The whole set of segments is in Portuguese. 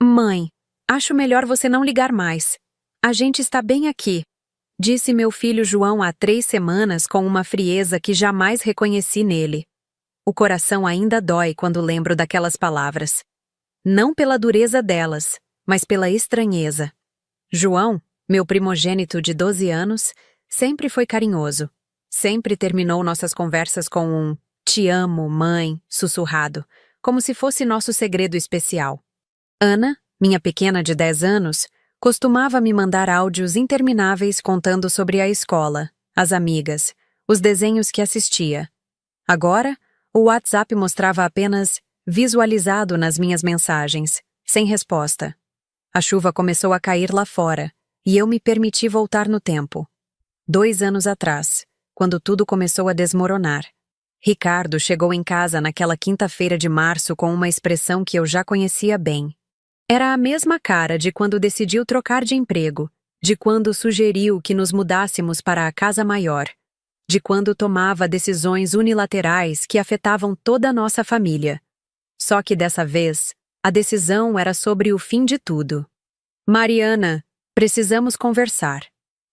Mãe, acho melhor você não ligar mais. A gente está bem aqui, disse meu filho João há 3 semanas com uma frieza que jamais reconheci nele. O coração ainda dói quando lembro daquelas palavras. Não pela dureza delas, mas pela estranheza. João, meu primogênito de 12 anos, sempre foi carinhoso. Sempre terminou nossas conversas com um "te amo, mãe", sussurrado, como se fosse nosso segredo especial. Ana, minha pequena de 10 anos, costumava me mandar áudios intermináveis contando sobre a escola, as amigas, os desenhos que assistia. Agora, o WhatsApp mostrava apenas visualizado nas minhas mensagens, sem resposta. A chuva começou a cair lá fora, e eu me permiti voltar no tempo. 2 anos atrás, quando tudo começou a desmoronar. Ricardo chegou em casa naquela quinta-feira de março com uma expressão que eu já conhecia bem. Era a mesma cara de quando decidiu trocar de emprego, de quando sugeriu que nos mudássemos para a casa maior, de quando tomava decisões unilaterais que afetavam toda a nossa família. Só que dessa vez, a decisão era sobre o fim de tudo. Mariana, precisamos conversar.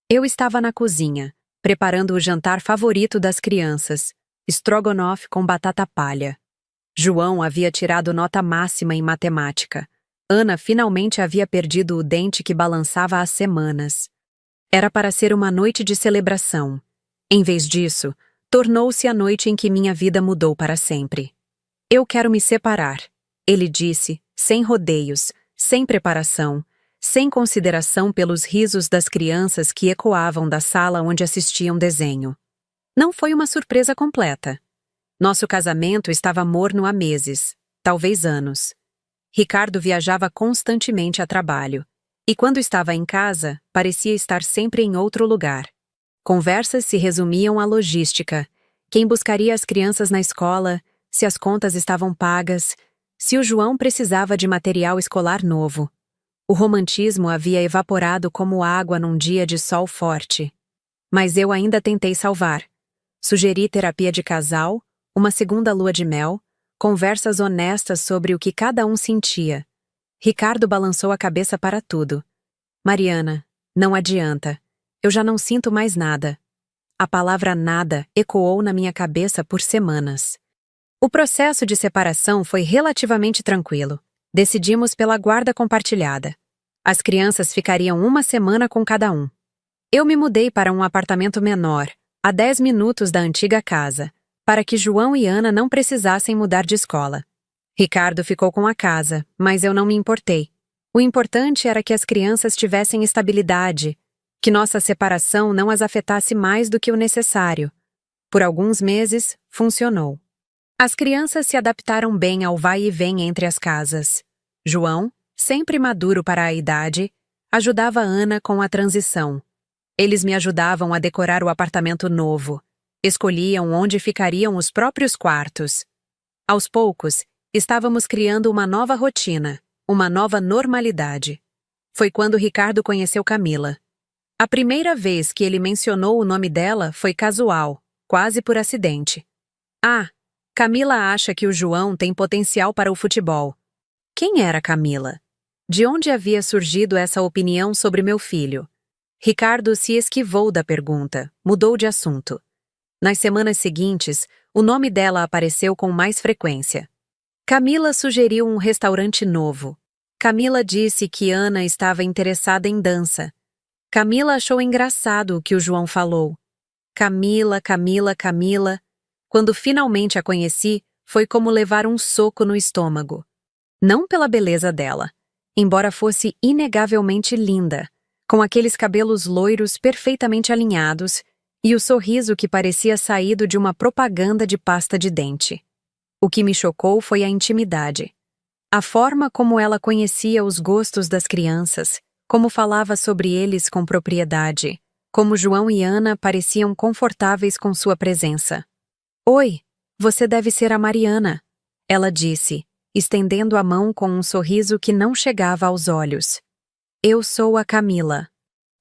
Eu estava na cozinha, preparando o jantar favorito das crianças, estrogonofe com batata palha. João havia tirado nota máxima em matemática. Ana finalmente havia perdido o dente que balançava há semanas. Era para ser uma noite de celebração. Em vez disso, tornou-se a noite em que minha vida mudou para sempre. Eu quero me separar, ele disse, sem rodeios, sem preparação, sem consideração pelos risos das crianças que ecoavam da sala onde assistiam desenho. Não foi uma surpresa completa. Nosso casamento estava morno há meses, talvez anos. Ricardo viajava constantemente a trabalho, e quando estava em casa, parecia estar sempre em outro lugar. Conversas se resumiam à logística: quem buscaria as crianças na escola, se as contas estavam pagas, se o João precisava de material escolar novo. O romantismo havia evaporado como água num dia de sol forte. Mas eu ainda tentei salvar. Sugeri terapia de casal, uma segunda lua de mel, conversas honestas sobre o que cada um sentia. Ricardo balançou a cabeça para tudo. Mariana, não adianta. Eu já não sinto mais nada. A palavra nada ecoou na minha cabeça por semanas. O processo de separação foi relativamente tranquilo. Decidimos pela guarda compartilhada. As crianças ficariam 1 semana com cada um. Eu me mudei para um apartamento menor, a 10 minutos da antiga casa, para que João e Ana não precisassem mudar de escola. Ricardo ficou com a casa, mas eu não me importei. O importante era que as crianças tivessem estabilidade, que nossa separação não as afetasse mais do que o necessário. Por alguns meses, funcionou. As crianças se adaptaram bem ao vai e vem entre as casas. João, sempre maduro para a idade, ajudava Ana com a transição. Eles me ajudavam a decorar o apartamento novo. Escolhiam onde ficariam os próprios quartos. Aos poucos, estávamos criando uma nova rotina, uma nova normalidade. Foi quando Ricardo conheceu Camila. A primeira vez que ele mencionou o nome dela foi casual, quase por acidente. Ah, Camila acha que o João tem potencial para o futebol. Quem era Camila? De onde havia surgido essa opinião sobre meu filho? Ricardo se esquivou da pergunta, mudou de assunto. Nas semanas seguintes, o nome dela apareceu com mais frequência. Camila sugeriu um restaurante novo. Camila disse que Ana estava interessada em dança. Camila achou engraçado o que o João falou. Camila, Camila, Camila. Quando finalmente a conheci, foi como levar um soco no estômago. Não pela beleza dela, embora fosse inegavelmente linda, com aqueles cabelos loiros perfeitamente alinhados e o sorriso que parecia saído de uma propaganda de pasta de dente. O que me chocou foi a intimidade. A forma como ela conhecia os gostos das crianças, como falava sobre eles com propriedade, como João e Ana pareciam confortáveis com sua presença. Oi, você deve ser a Mariana, ela disse, estendendo a mão com um sorriso que não chegava aos olhos. Eu sou a Camila.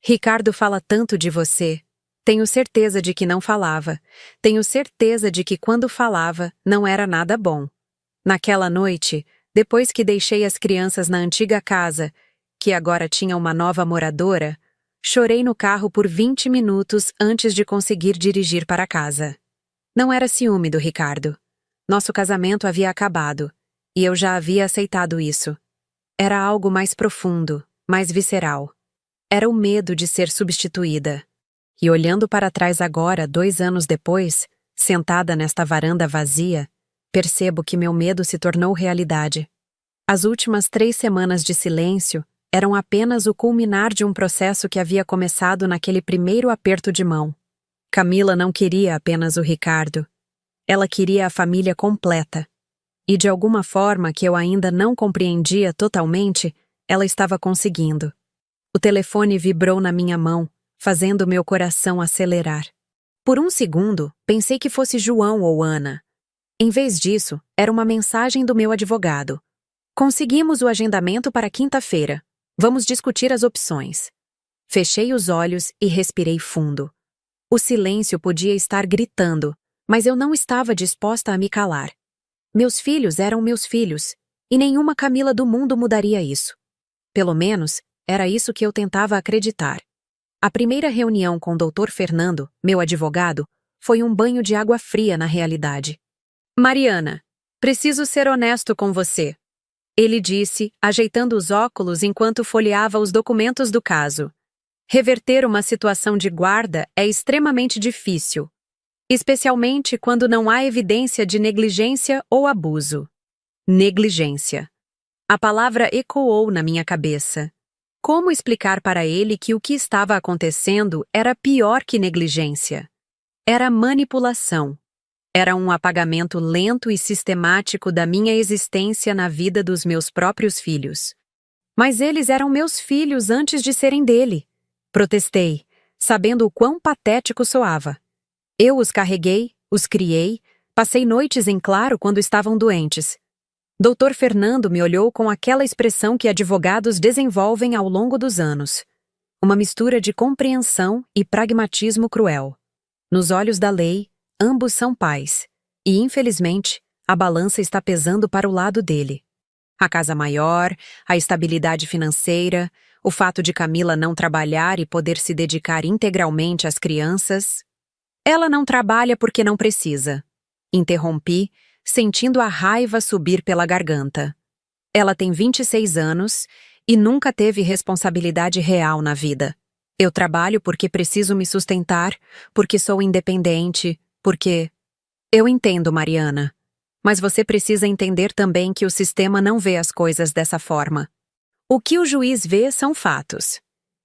Ricardo fala tanto de você. Tenho certeza de que não falava. Tenho certeza de que quando falava, não era nada bom. Naquela noite, Depois que deixei as crianças na antiga casa, que agora tinha uma nova moradora, chorei no carro por 20 minutos antes de conseguir dirigir para casa. Não era ciúme do Ricardo. Nosso casamento havia acabado, e eu já havia aceitado isso. Era algo mais profundo, mais visceral. Era o medo de ser substituída. E olhando para trás agora, 2 anos depois, sentada nesta varanda vazia, percebo que meu medo se tornou realidade. As últimas 3 semanas de silêncio eram apenas o culminar de um processo que havia começado naquele primeiro aperto de mão. Camila não queria apenas o Ricardo. Ela queria a família completa. E de alguma forma que eu ainda não compreendia totalmente, ela estava conseguindo. O telefone vibrou na minha mão, fazendo meu coração acelerar. Por um segundo, pensei que fosse João ou Ana. Em vez disso, era uma mensagem do meu advogado. Conseguimos o agendamento para quinta-feira. Vamos discutir as opções. Fechei os olhos e respirei fundo. O silêncio podia estar gritando, mas eu não estava disposta a me calar. Meus filhos eram meus filhos, e nenhuma Camila do mundo mudaria isso. Pelo menos, era isso que eu tentava acreditar. A primeira reunião com o Dr. Fernando, meu advogado, foi um banho de água fria na realidade. Mariana, preciso ser honesto com você. Ele disse, ajeitando os óculos enquanto folheava os documentos do caso. Reverter uma situação de guarda é extremamente difícil, especialmente quando não há evidência de negligência ou abuso. Negligência. A palavra ecoou na minha cabeça. Como explicar para ele que o que estava acontecendo era pior que negligência? Era manipulação. Era um apagamento lento e sistemático da minha existência na vida dos meus próprios filhos. Mas eles eram meus filhos antes de serem dele. Protestei, sabendo o quão patético soava. Eu os carreguei, os criei, passei noites em claro quando estavam doentes. Dr. Fernando me olhou com aquela expressão que advogados desenvolvem ao longo dos anos. Uma mistura de compreensão e pragmatismo cruel. Nos olhos da lei, ambos são pais, e infelizmente, a balança está pesando para o lado dele. A casa maior, a estabilidade financeira, o fato de Camila não trabalhar e poder se dedicar integralmente às crianças. Ela não trabalha porque não precisa. Interrompi, sentindo a raiva subir pela garganta. Ela tem 26 anos e nunca teve responsabilidade real na vida. Eu trabalho porque preciso me sustentar, porque sou independente, porque... Eu entendo, Mariana. Mas você precisa entender também que o sistema não vê as coisas dessa forma. O que o juiz vê são fatos.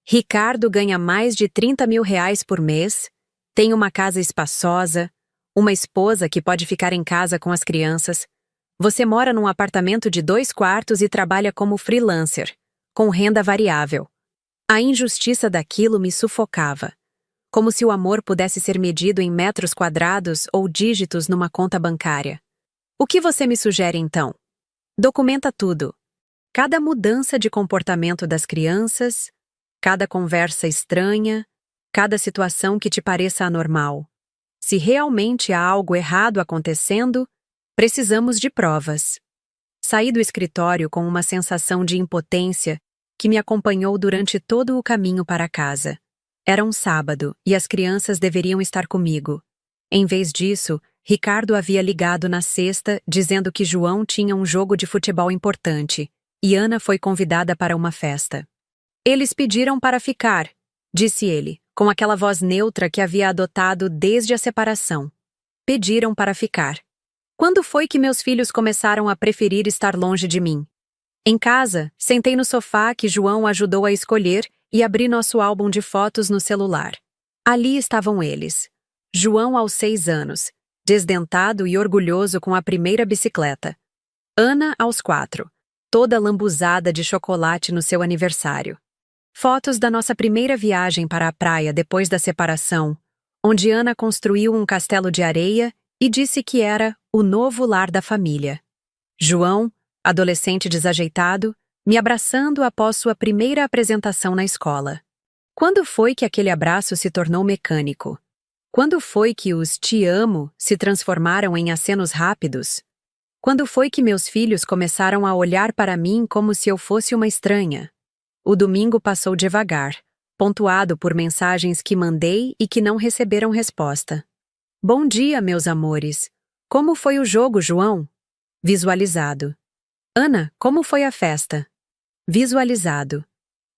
Ricardo ganha mais de 30 mil reais por mês, tem uma casa espaçosa, uma esposa que pode ficar em casa com as crianças. Você mora num apartamento de 2 quartos e trabalha como freelancer, com renda variável. A injustiça daquilo me sufocava. Como se o amor pudesse ser medido em metros quadrados ou dígitos numa conta bancária. O que você me sugere então? Documenta tudo. Cada mudança de comportamento das crianças, cada conversa estranha, cada situação que te pareça anormal. Se realmente há algo errado acontecendo, precisamos de provas. Saí do escritório com uma sensação de impotência que me acompanhou durante todo o caminho para casa. Era um sábado e as crianças deveriam estar comigo. Em vez disso, Ricardo havia ligado na sexta dizendo que João tinha um jogo de futebol importante e Ana foi convidada para uma festa. Eles pediram para ficar, disse ele, com aquela voz neutra que havia adotado desde a separação. Pediram para ficar. Quando foi que meus filhos começaram a preferir estar longe de mim? Em casa, sentei no sofá que João ajudou a escolher e abri nosso álbum de fotos no celular. Ali estavam eles. João aos 6 anos, desdentado e orgulhoso com a primeira bicicleta. Ana aos 4, toda lambuzada de chocolate no seu aniversário. Fotos da nossa primeira viagem para a praia depois da separação, onde Ana construiu um castelo de areia e disse que era o novo lar da família. João, adolescente desajeitado, me abraçando após sua primeira apresentação na escola. Quando foi que aquele abraço se tornou mecânico? Quando foi que os "te amo" se transformaram em acenos rápidos? Quando foi que meus filhos começaram a olhar para mim como se eu fosse uma estranha? O domingo passou devagar, pontuado por mensagens que mandei e que não receberam resposta. Bom dia, meus amores. Como foi o jogo, João? Visualizado. Ana, como foi a festa? Visualizado.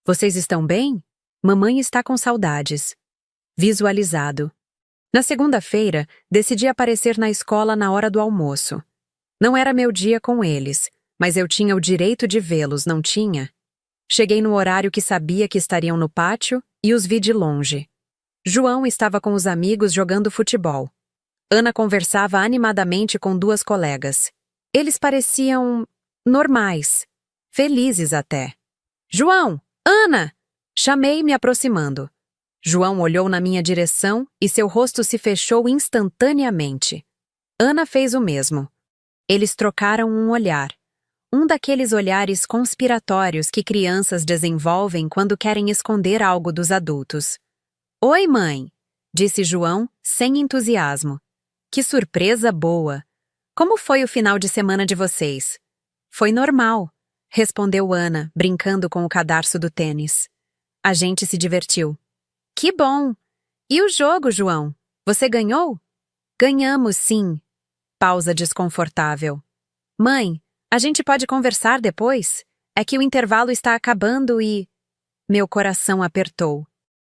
Vocês estão bem? Mamãe está com saudades. Visualizado. Na segunda-feira, decidi aparecer na escola na hora do almoço. Não era meu dia com eles, mas eu tinha o direito de vê-los, não tinha? Cheguei no horário que sabia que estariam no pátio e os vi de longe. João estava com os amigos jogando futebol. Ana conversava animadamente com duas colegas. Eles pareciam normais, felizes até. João! Ana! Chamei me aproximando. João olhou na minha direção e seu rosto se fechou instantaneamente. Ana fez o mesmo. Eles trocaram um olhar. Um daqueles olhares conspiratórios que crianças desenvolvem quando querem esconder algo dos adultos. Oi, mãe! Disse João, sem entusiasmo. Que surpresa boa! Como foi o final de semana de vocês? Foi normal, respondeu Ana, brincando com o cadarço do tênis. A gente se divertiu. Que bom! E o jogo, João? Você ganhou? Ganhamos, sim. Pausa desconfortável. Mãe, a gente pode conversar depois? É que o intervalo está acabando e... Meu coração apertou.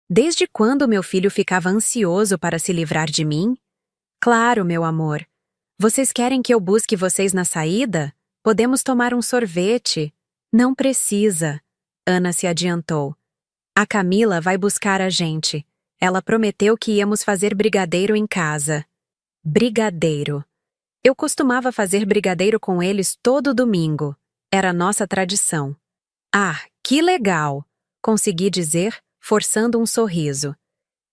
Desde quando meu filho ficava ansioso para se livrar de mim? Claro, meu amor. Vocês querem que eu busque vocês na saída? Podemos tomar um sorvete. Não precisa. Ana se adiantou. A Camila vai buscar a gente. Ela prometeu que íamos fazer brigadeiro em casa. Brigadeiro. Eu costumava fazer brigadeiro com eles todo domingo. Era nossa tradição. Ah, que legal! Consegui dizer, forçando um sorriso.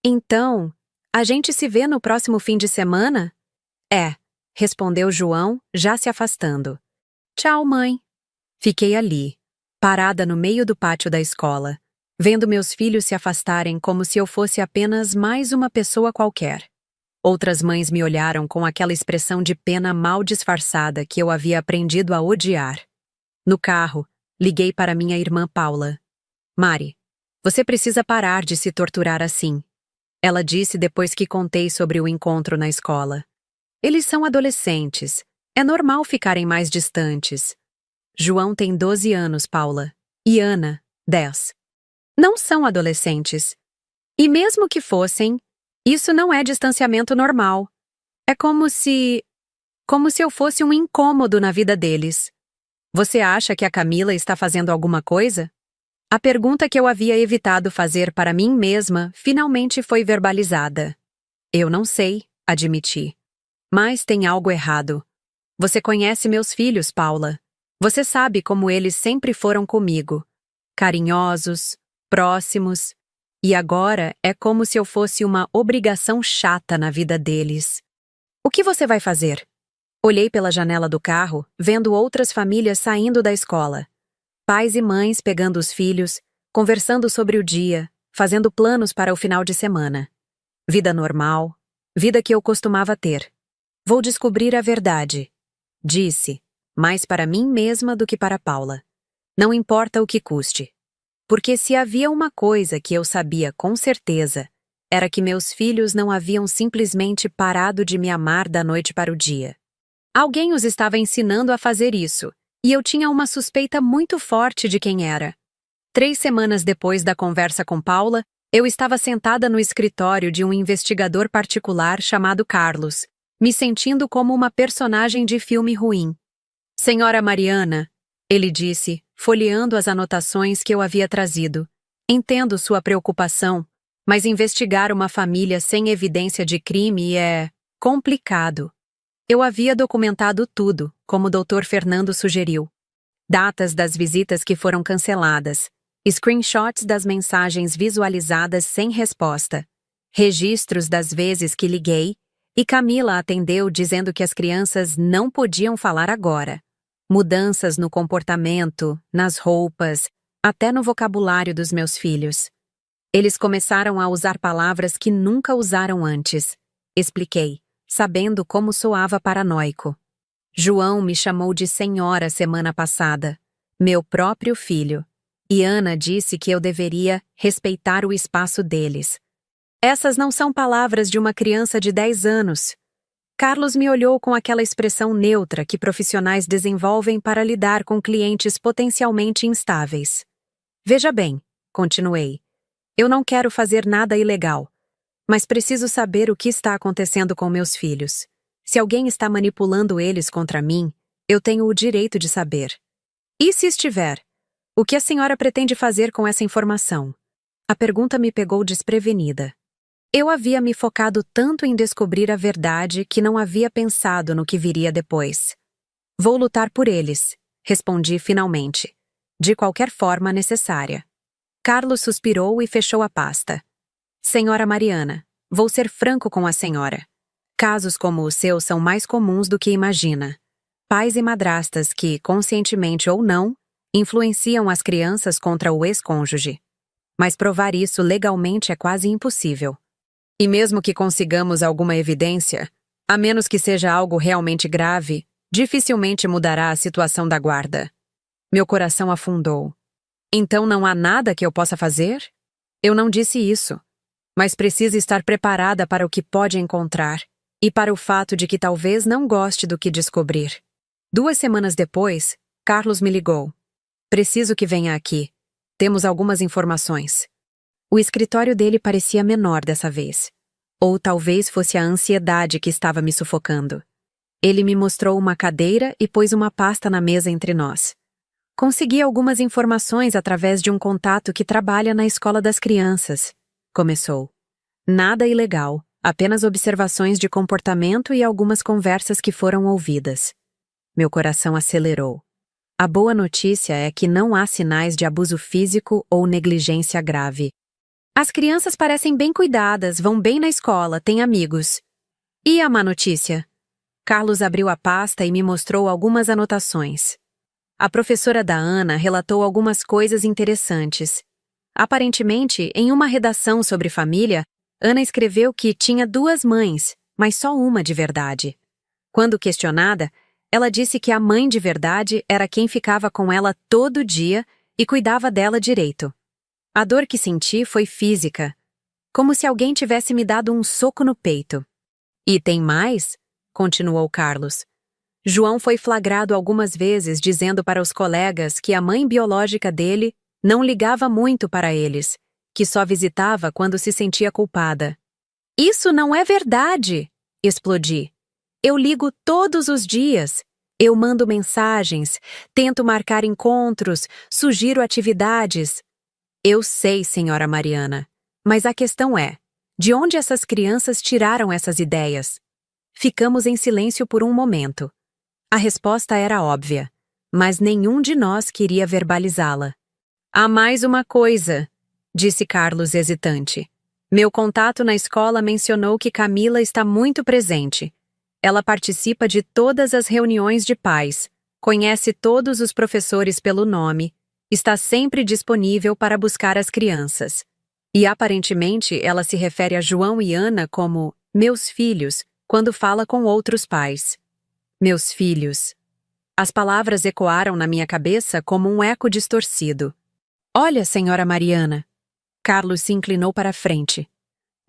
Então, a gente se vê no próximo fim de semana? É, respondeu João, já se afastando. Tchau, mãe. Fiquei ali, parada no meio do pátio da escola, vendo meus filhos se afastarem como se eu fosse apenas mais uma pessoa qualquer. Outras mães me olharam com aquela expressão de pena mal disfarçada que eu havia aprendido a odiar. No carro, liguei para minha irmã Paula. Mari, você precisa parar de se torturar assim. Ela disse depois que contei sobre o encontro na escola. Eles são adolescentes. É normal ficarem mais distantes. João tem 12 anos, Paula. E Ana, 10. Não são adolescentes. E mesmo que fossem, isso não é distanciamento normal. É como se eu fosse um incômodo na vida deles. Você acha que a Camila está fazendo alguma coisa? A pergunta que eu havia evitado fazer para mim mesma finalmente foi verbalizada. Eu não sei, admiti. Mas tem algo errado. Você conhece meus filhos, Paula. Você sabe como eles sempre foram comigo. Carinhosos, próximos. E agora é como se eu fosse uma obrigação chata na vida deles. O que você vai fazer? Olhei pela janela do carro, vendo outras famílias saindo da escola. Pais e mães pegando os filhos, conversando sobre o dia, fazendo planos para o final de semana. Vida normal, vida que eu costumava ter. Vou descobrir a verdade, disse, mais para mim mesma do que para Paula. Não importa o que custe. Porque se havia uma coisa que eu sabia com certeza, era que meus filhos não haviam simplesmente parado de me amar da noite para o dia. Alguém os estava ensinando a fazer isso, e eu tinha uma suspeita muito forte de quem era. 3 semanas depois da conversa com Paula, eu estava sentada no escritório de um investigador particular chamado Carlos, me sentindo como uma personagem de filme ruim. Senhora Mariana, ele disse, folheando as anotações que eu havia trazido. Entendo sua preocupação, mas investigar uma família sem evidência de crime é complicado. Eu havia documentado tudo, como o Dr. Fernando sugeriu. Datas das visitas que foram canceladas, screenshots das mensagens visualizadas sem resposta, registros das vezes que liguei, e Camila atendeu dizendo que as crianças não podiam falar agora. Mudanças no comportamento, nas roupas, até no vocabulário dos meus filhos. Eles começaram a usar palavras que nunca usaram antes. Expliquei, sabendo como soava paranoico. João me chamou de senhora semana passada, meu próprio filho. E Ana disse que eu deveria respeitar o espaço deles. Essas não são palavras de uma criança de 10 anos. Carlos me olhou com aquela expressão neutra que profissionais desenvolvem para lidar com clientes potencialmente instáveis. Veja bem, continuei. Eu não quero fazer nada ilegal, mas preciso saber o que está acontecendo com meus filhos. Se alguém está manipulando eles contra mim, eu tenho o direito de saber. E se estiver, o que a senhora pretende fazer com essa informação? A pergunta me pegou desprevenida. Eu havia me focado tanto em descobrir a verdade que não havia pensado no que viria depois. Vou lutar por eles, respondi finalmente, de qualquer forma necessária. Carlos suspirou e fechou a pasta. Senhora Mariana, vou ser franco com a senhora. Casos como o seu são mais comuns do que imagina. Pais e madrastas que, conscientemente ou não, influenciam as crianças contra o ex-cônjuge. Mas provar isso legalmente é quase impossível. E mesmo que consigamos alguma evidência, a menos que seja algo realmente grave, dificilmente mudará a situação da guarda. Meu coração afundou. Então não há nada que eu possa fazer? Eu não disse isso, mas preciso estar preparada para o que pode encontrar e para o fato de que talvez não goste do que descobrir. 2 semanas depois, Carlos me ligou. Preciso que venha aqui. Temos algumas informações. O escritório dele parecia menor dessa vez. Ou talvez fosse a ansiedade que estava me sufocando. Ele me mostrou uma cadeira e pôs uma pasta na mesa entre nós. Consegui algumas informações através de um contato que trabalha na escola das crianças. Começou. Nada ilegal, apenas observações de comportamento e algumas conversas que foram ouvidas. Meu coração acelerou. A boa notícia é que não há sinais de abuso físico ou negligência grave. As crianças parecem bem cuidadas, vão bem na escola, têm amigos. E a má notícia? Carlos abriu a pasta e me mostrou algumas anotações. A professora da Ana relatou algumas coisas interessantes. Aparentemente, em uma redação sobre família, Ana escreveu que tinha 2 mães, mas só uma de verdade. Quando questionada, ela disse que a mãe de verdade era quem ficava com ela todo dia e cuidava dela direito. A dor que senti foi física, como se alguém tivesse me dado um soco no peito. E tem mais? Continuou Carlos. João foi flagrado algumas vezes dizendo para os colegas que a mãe biológica dele não ligava muito para eles, que só visitava quando se sentia culpada. Isso não é verdade! Explodi. Eu ligo todos os dias. Eu mando mensagens, tento marcar encontros, sugiro atividades. Eu sei, senhora Mariana, mas a questão é, de onde essas crianças tiraram essas ideias? Ficamos em silêncio por um momento. A resposta era óbvia, mas nenhum de nós queria verbalizá-la. Há mais uma coisa, disse Carlos hesitante. Meu contato na escola mencionou que Camila está muito presente. Ela participa de todas as reuniões de pais, conhece todos os professores pelo nome, está sempre disponível para buscar as crianças. E aparentemente ela se refere a João e Ana como meus filhos quando fala com outros pais. Meus filhos. As palavras ecoaram na minha cabeça como um eco distorcido. Olha, senhora Mariana. Carlos se inclinou para a frente.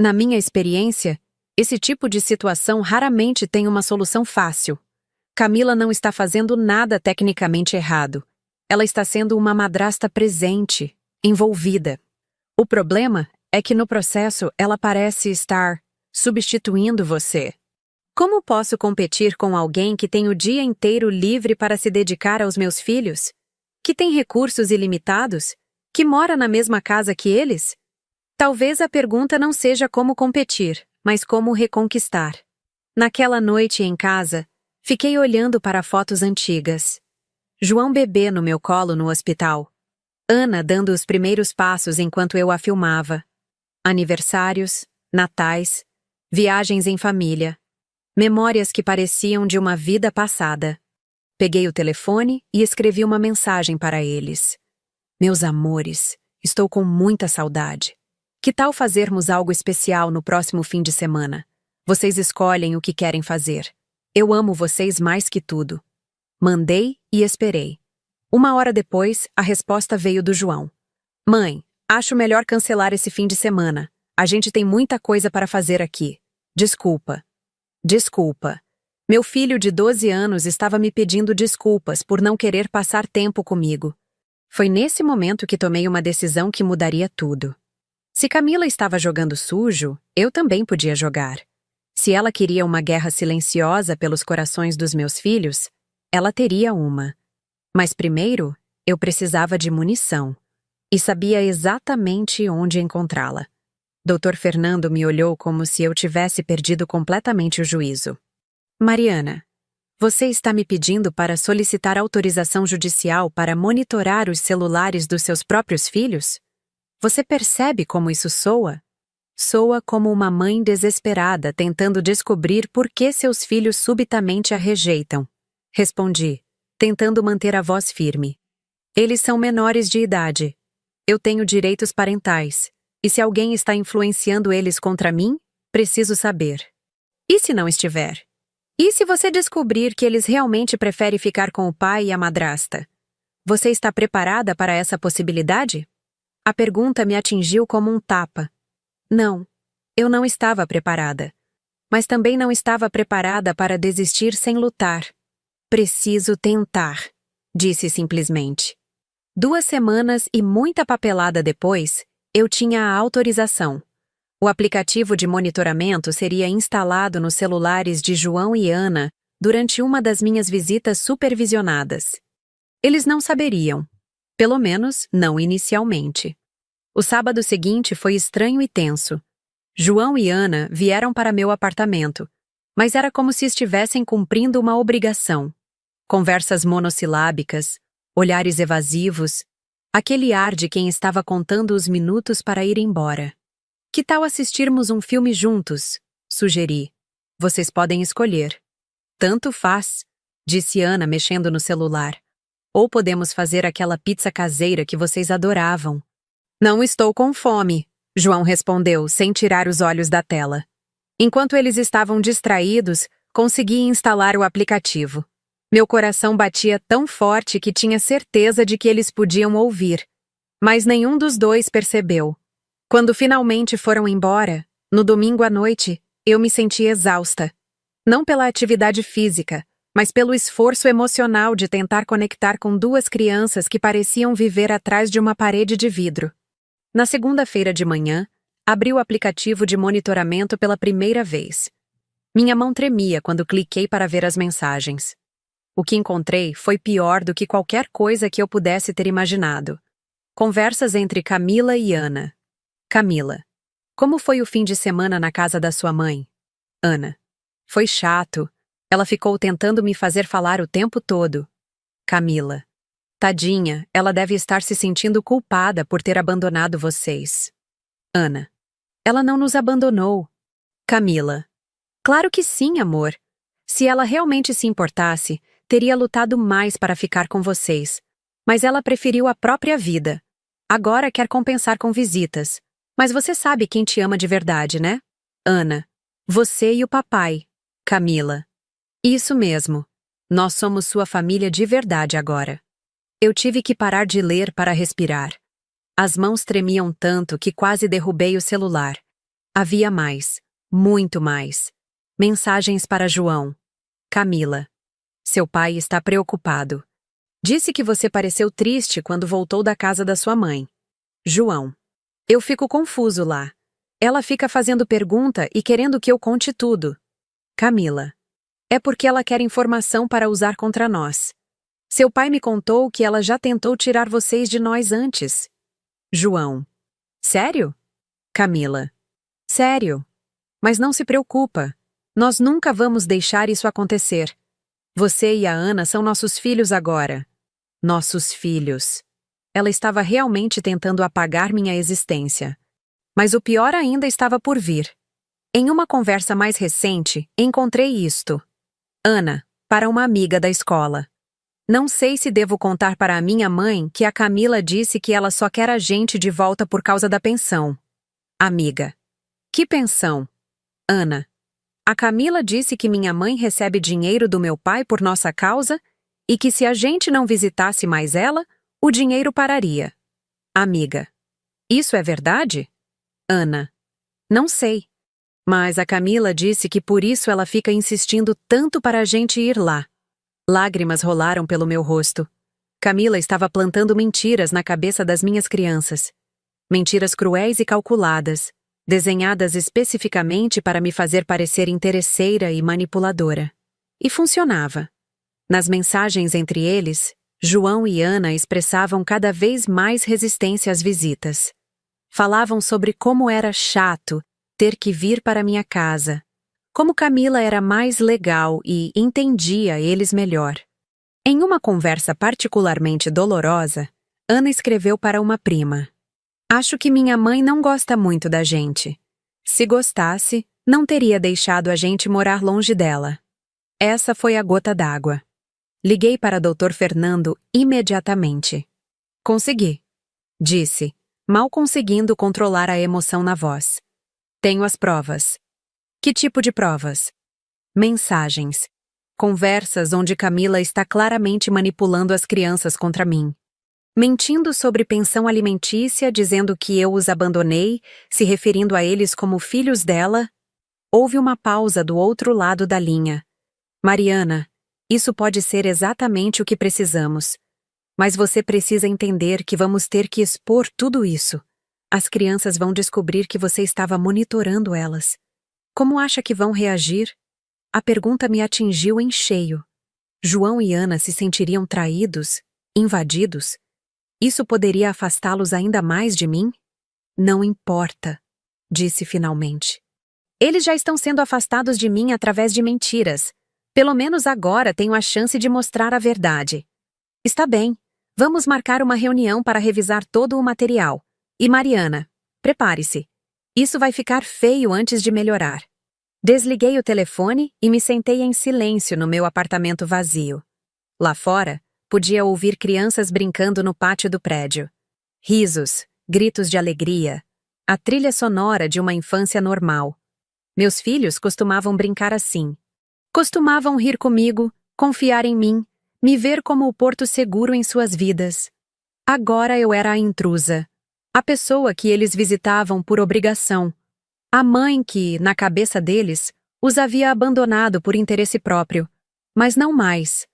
Na minha experiência, esse tipo de situação raramente tem uma solução fácil. Camila não está fazendo nada tecnicamente errado. Ela está sendo uma madrasta presente, envolvida. O problema é que no processo ela parece estar substituindo você. Como posso competir com alguém que tem o dia inteiro livre para se dedicar aos meus filhos? Que tem recursos ilimitados? Que mora na mesma casa que eles? Talvez a pergunta não seja como competir, mas como reconquistar. Naquela noite em casa, fiquei olhando para fotos antigas. João bebê no meu colo no hospital. Ana dando os primeiros passos enquanto eu a filmava. Aniversários, natais, viagens em família. Memórias que pareciam de uma vida passada. Peguei o telefone e escrevi uma mensagem para eles. Meus amores, estou com muita saudade. Que tal fazermos algo especial no próximo fim de semana? Vocês escolhem o que querem fazer. Eu amo vocês mais que tudo. Mandei e esperei. 1 hora depois, a resposta veio do João. Mãe, acho melhor cancelar esse fim de semana. A gente tem muita coisa para fazer aqui. Desculpa. Desculpa. Meu filho de 12 anos estava me pedindo desculpas por não querer passar tempo comigo. Foi nesse momento que tomei uma decisão que mudaria tudo. Se Camila estava jogando sujo, eu também podia jogar. Se ela queria uma guerra silenciosa pelos corações dos meus filhos, ela teria uma. Mas primeiro, eu precisava de munição. E sabia exatamente onde encontrá-la. Dr. Fernando me olhou como se eu tivesse perdido completamente o juízo. Mariana, você está me pedindo para solicitar autorização judicial para monitorar os celulares dos seus próprios filhos? Você percebe como isso soa? Soa como uma mãe desesperada tentando descobrir por que seus filhos subitamente a rejeitam. Respondi, tentando manter a voz firme. Eles são menores de idade. Eu tenho direitos parentais. E se alguém está influenciando eles contra mim, preciso saber. E se não estiver? E se você descobrir que eles realmente preferem ficar com o pai e a madrasta? Você está preparada para essa possibilidade? A pergunta me atingiu como um tapa. Não, eu não estava preparada. Mas também não estava preparada para desistir sem lutar. Preciso tentar, disse simplesmente. 2 semanas e muita papelada depois, eu tinha a autorização. O aplicativo de monitoramento seria instalado nos celulares de João e Ana durante uma das minhas visitas supervisionadas. Eles não saberiam. Pelo menos, não inicialmente. O sábado seguinte foi estranho e tenso. João e Ana vieram para meu apartamento, mas era como se estivessem cumprindo uma obrigação. Conversas monossilábicas, olhares evasivos, aquele ar de quem estava contando os minutos para ir embora. Que tal assistirmos um filme juntos? Sugeri. Vocês podem escolher. Tanto faz, disse Ana mexendo no celular. Ou podemos fazer aquela pizza caseira que vocês adoravam. Não estou com fome, João respondeu, sem tirar os olhos da tela. Enquanto eles estavam distraídos, consegui instalar o aplicativo. Meu coração batia tão forte que tinha certeza de que eles podiam ouvir. Mas nenhum dos dois percebeu. Quando finalmente foram embora, no domingo à noite, eu me senti exausta. Não pela atividade física, mas pelo esforço emocional de tentar conectar com 2 crianças que pareciam viver atrás de uma parede de vidro. Na segunda-feira de manhã, abri o aplicativo de monitoramento pela primeira vez. Minha mão tremia quando cliquei para ver as mensagens. O que encontrei foi pior do que qualquer coisa que eu pudesse ter imaginado. Conversas entre Camila e Ana. Camila. Como foi o fim de semana na casa da sua mãe? Ana. Foi chato. Ela ficou tentando me fazer falar o tempo todo. Camila. Tadinha, ela deve estar se sentindo culpada por ter abandonado vocês. Ana. Ela não nos abandonou. Camila. Claro que sim, amor. Se ela realmente se importasse, teria lutado mais para ficar com vocês. Mas ela preferiu a própria vida. Agora quer compensar com visitas. Mas você sabe quem te ama de verdade, né? Ana. Você e o papai. Camila. Isso mesmo. Nós somos sua família de verdade agora. Eu tive que parar de ler para respirar. As mãos tremiam tanto que quase derrubei o celular. Havia mais. Muito mais. Mensagens para João. Camila. Seu pai está preocupado. Disse que você pareceu triste quando voltou da casa da sua mãe. João. Eu fico confuso lá. Ela fica fazendo pergunta e querendo que eu conte tudo. Camila. É porque ela quer informação para usar contra nós. Seu pai me contou que ela já tentou tirar vocês de nós antes. João. Sério? Camila. Sério. Mas não se preocupa. Nós nunca vamos deixar isso acontecer. Você e a Ana são nossos filhos agora. Nossos filhos. Ela estava realmente tentando apagar minha existência. Mas o pior ainda estava por vir. Em uma conversa mais recente, encontrei isto. Ana, para uma amiga da escola. Não sei se devo contar para a minha mãe que a Camila disse que ela só quer a gente de volta por causa da pensão. Amiga. Que pensão? Ana. A Camila disse que minha mãe recebe dinheiro do meu pai por nossa causa e que se a gente não visitasse mais ela, o dinheiro pararia. Amiga. Isso é verdade? Ana. Não sei. Mas a Camila disse que por isso ela fica insistindo tanto para a gente ir lá. Lágrimas rolaram pelo meu rosto. Camila estava plantando mentiras na cabeça das minhas crianças. Mentiras cruéis e calculadas, desenhadas especificamente para me fazer parecer interesseira e manipuladora. E funcionava. Nas mensagens entre eles, João e Ana expressavam cada vez mais resistência às visitas. Falavam sobre como era chato ter que vir para minha casa, como Camila era mais legal e entendia eles melhor. Em uma conversa particularmente dolorosa, Ana escreveu para uma prima: "Acho que minha mãe não gosta muito da gente. Se gostasse, não teria deixado a gente morar longe dela." Essa foi a gota d'água. Liguei para Dr. Fernando imediatamente. "Consegui", disse, mal conseguindo controlar a emoção na voz. "Tenho as provas." "Que tipo de provas?" "Mensagens. Conversas onde Camila está claramente manipulando as crianças contra mim. Mentindo sobre pensão alimentícia, dizendo que eu os abandonei, se referindo a eles como filhos dela." Houve uma pausa do outro lado da linha. "Mariana, isso pode ser exatamente o que precisamos. Mas você precisa entender que vamos ter que expor tudo isso. As crianças vão descobrir que você estava monitorando elas. Como acha que vão reagir?" A pergunta me atingiu em cheio. João e Ana se sentiriam traídos, invadidos? Isso poderia afastá-los ainda mais de mim? "Não importa", disse finalmente. "Eles já estão sendo afastados de mim através de mentiras. Pelo menos agora tenho a chance de mostrar a verdade." "Está bem. Vamos marcar uma reunião para revisar todo o material. E Mariana, prepare-se. Isso vai ficar feio antes de melhorar." Desliguei o telefone e me sentei em silêncio no meu apartamento vazio. Lá fora, podia ouvir crianças brincando no pátio do prédio. Risos, gritos de alegria, a trilha sonora de uma infância normal. Meus filhos costumavam brincar assim. Costumavam rir comigo, confiar em mim, me ver como o porto seguro em suas vidas. Agora eu era a intrusa, a pessoa que eles visitavam por obrigação, a mãe que, na cabeça deles, os havia abandonado por interesse próprio, mas não mais.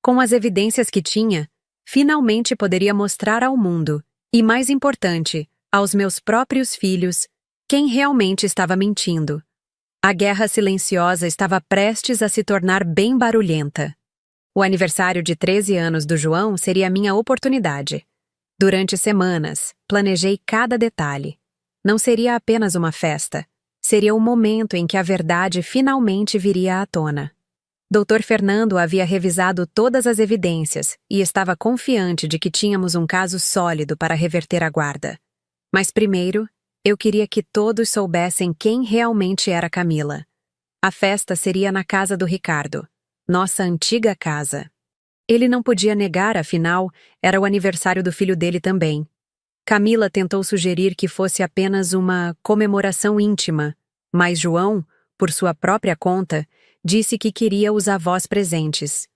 Com as evidências que tinha, finalmente poderia mostrar ao mundo, e mais importante, aos meus próprios filhos, quem realmente estava mentindo. A guerra silenciosa estava prestes a se tornar bem barulhenta. O aniversário de 13 anos do João seria a minha oportunidade. Durante semanas, planejei cada detalhe. Não seria apenas uma festa. Seria o momento em que a verdade finalmente viria à tona. Dr. Fernando havia revisado todas as evidências e estava confiante de que tínhamos um caso sólido para reverter a guarda. Mas primeiro, eu queria que todos soubessem quem realmente era Camila. A festa seria na casa do Ricardo, nossa antiga casa. Ele não podia negar, afinal, era o aniversário do filho dele também. Camila tentou sugerir que fosse apenas uma comemoração íntima, mas João, por sua própria conta, disse que queria os avós presentes.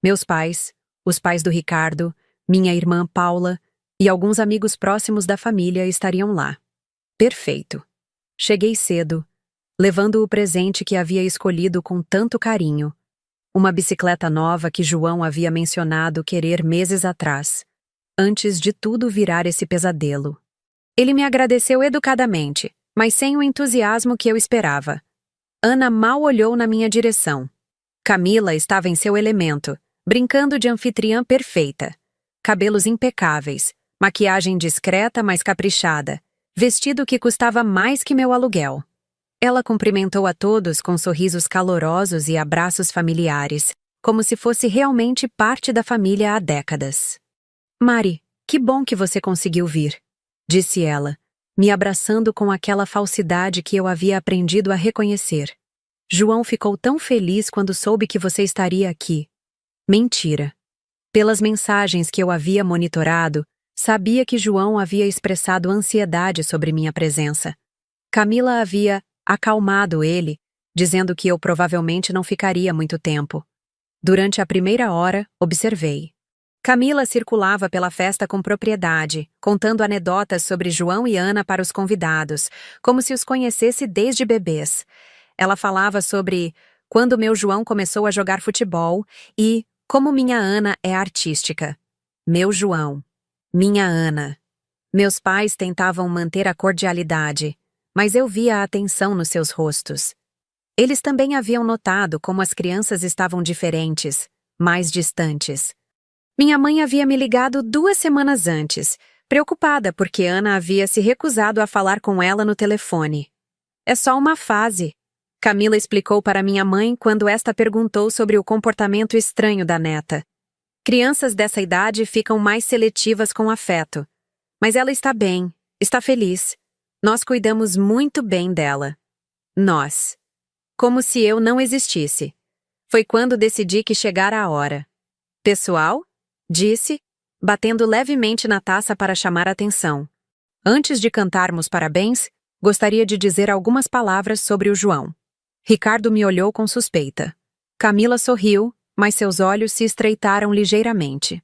Meus pais, os pais do Ricardo, minha irmã Paula e alguns amigos próximos da família estariam lá. Perfeito. Cheguei cedo, levando o presente que havia escolhido com tanto carinho. Uma bicicleta nova que João havia mencionado querer meses atrás, antes de tudo virar esse pesadelo. Ele me agradeceu educadamente, mas sem o entusiasmo que eu esperava. Ana mal olhou na minha direção. Camila estava em seu elemento, brincando de anfitriã perfeita. Cabelos impecáveis, maquiagem discreta mas caprichada, vestido que custava mais que meu aluguel. Ela cumprimentou a todos com sorrisos calorosos e abraços familiares, como se fosse realmente parte da família há décadas. "Mari, que bom que você conseguiu vir", disse ela, me abraçando com aquela falsidade que eu havia aprendido a reconhecer. "João ficou tão feliz quando soube que você estaria aqui." Mentira. Pelas mensagens que eu havia monitorado, sabia que João havia expressado ansiedade sobre minha presença. Camila havia acalmado ele, dizendo que eu provavelmente não ficaria muito tempo. Durante a primeira hora, observei. Camila circulava pela festa com propriedade, contando anedotas sobre João e Ana para os convidados, como se os conhecesse desde bebês. Ela falava sobre quando meu João começou a jogar futebol e como minha Ana é artística. Meu João. Minha Ana. Meus pais tentavam manter a cordialidade, mas eu via a atenção nos seus rostos. Eles também haviam notado como as crianças estavam diferentes, mais distantes. Minha mãe havia me ligado 2 semanas antes, preocupada porque Ana havia se recusado a falar com ela no telefone. É só uma fase, Camila explicou para minha mãe quando esta perguntou sobre o comportamento estranho da neta. Crianças dessa idade ficam mais seletivas com afeto. Mas ela está bem, está feliz. Nós cuidamos muito bem dela. Nós. Como se eu não existisse. Foi quando decidi que chegara a hora. Pessoal? Disse, batendo levemente na taça para chamar a atenção. Antes de cantarmos parabéns, gostaria de dizer algumas palavras sobre o João. Ricardo me olhou com suspeita. Camila sorriu, mas seus olhos se estreitaram ligeiramente.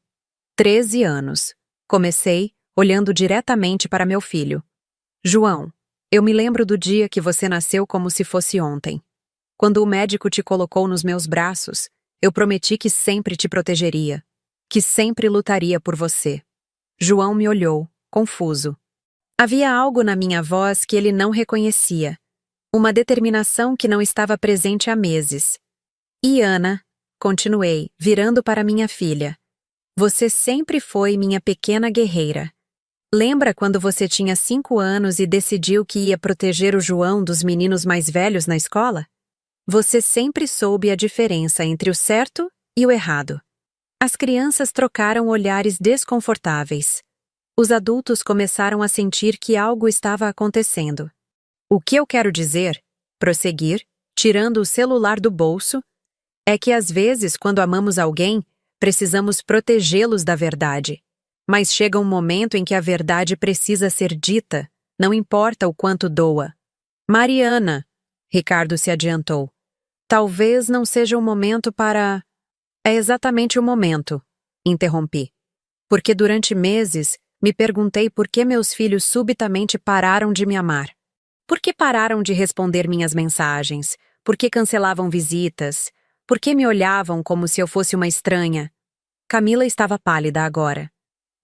13 anos. Comecei, olhando diretamente para meu filho. João, eu me lembro do dia que você nasceu como se fosse ontem. Quando o médico te colocou nos meus braços, eu prometi que sempre te protegeria, que sempre lutaria por você. João me olhou, confuso. Havia algo na minha voz que ele não reconhecia. Uma determinação que não estava presente há meses. E Ana, continuei, virando para minha filha. Você sempre foi minha pequena guerreira. Lembra quando você tinha 5 anos e decidiu que ia proteger o João dos meninos mais velhos na escola? Você sempre soube a diferença entre o certo e o errado. As crianças trocaram olhares desconfortáveis. Os adultos começaram a sentir que algo estava acontecendo. O que eu quero dizer, prosseguir, tirando o celular do bolso, é que às vezes, quando amamos alguém, precisamos protegê-los da verdade. Mas chega um momento em que a verdade precisa ser dita, não importa o quanto doa. Mariana, Ricardo se adiantou. Talvez não seja o momento para... É exatamente o momento, interrompi. Porque durante meses me perguntei por que meus filhos subitamente pararam de me amar. Por que pararam de responder minhas mensagens? Por que cancelavam visitas? Por que me olhavam como se eu fosse uma estranha? Camila estava pálida agora.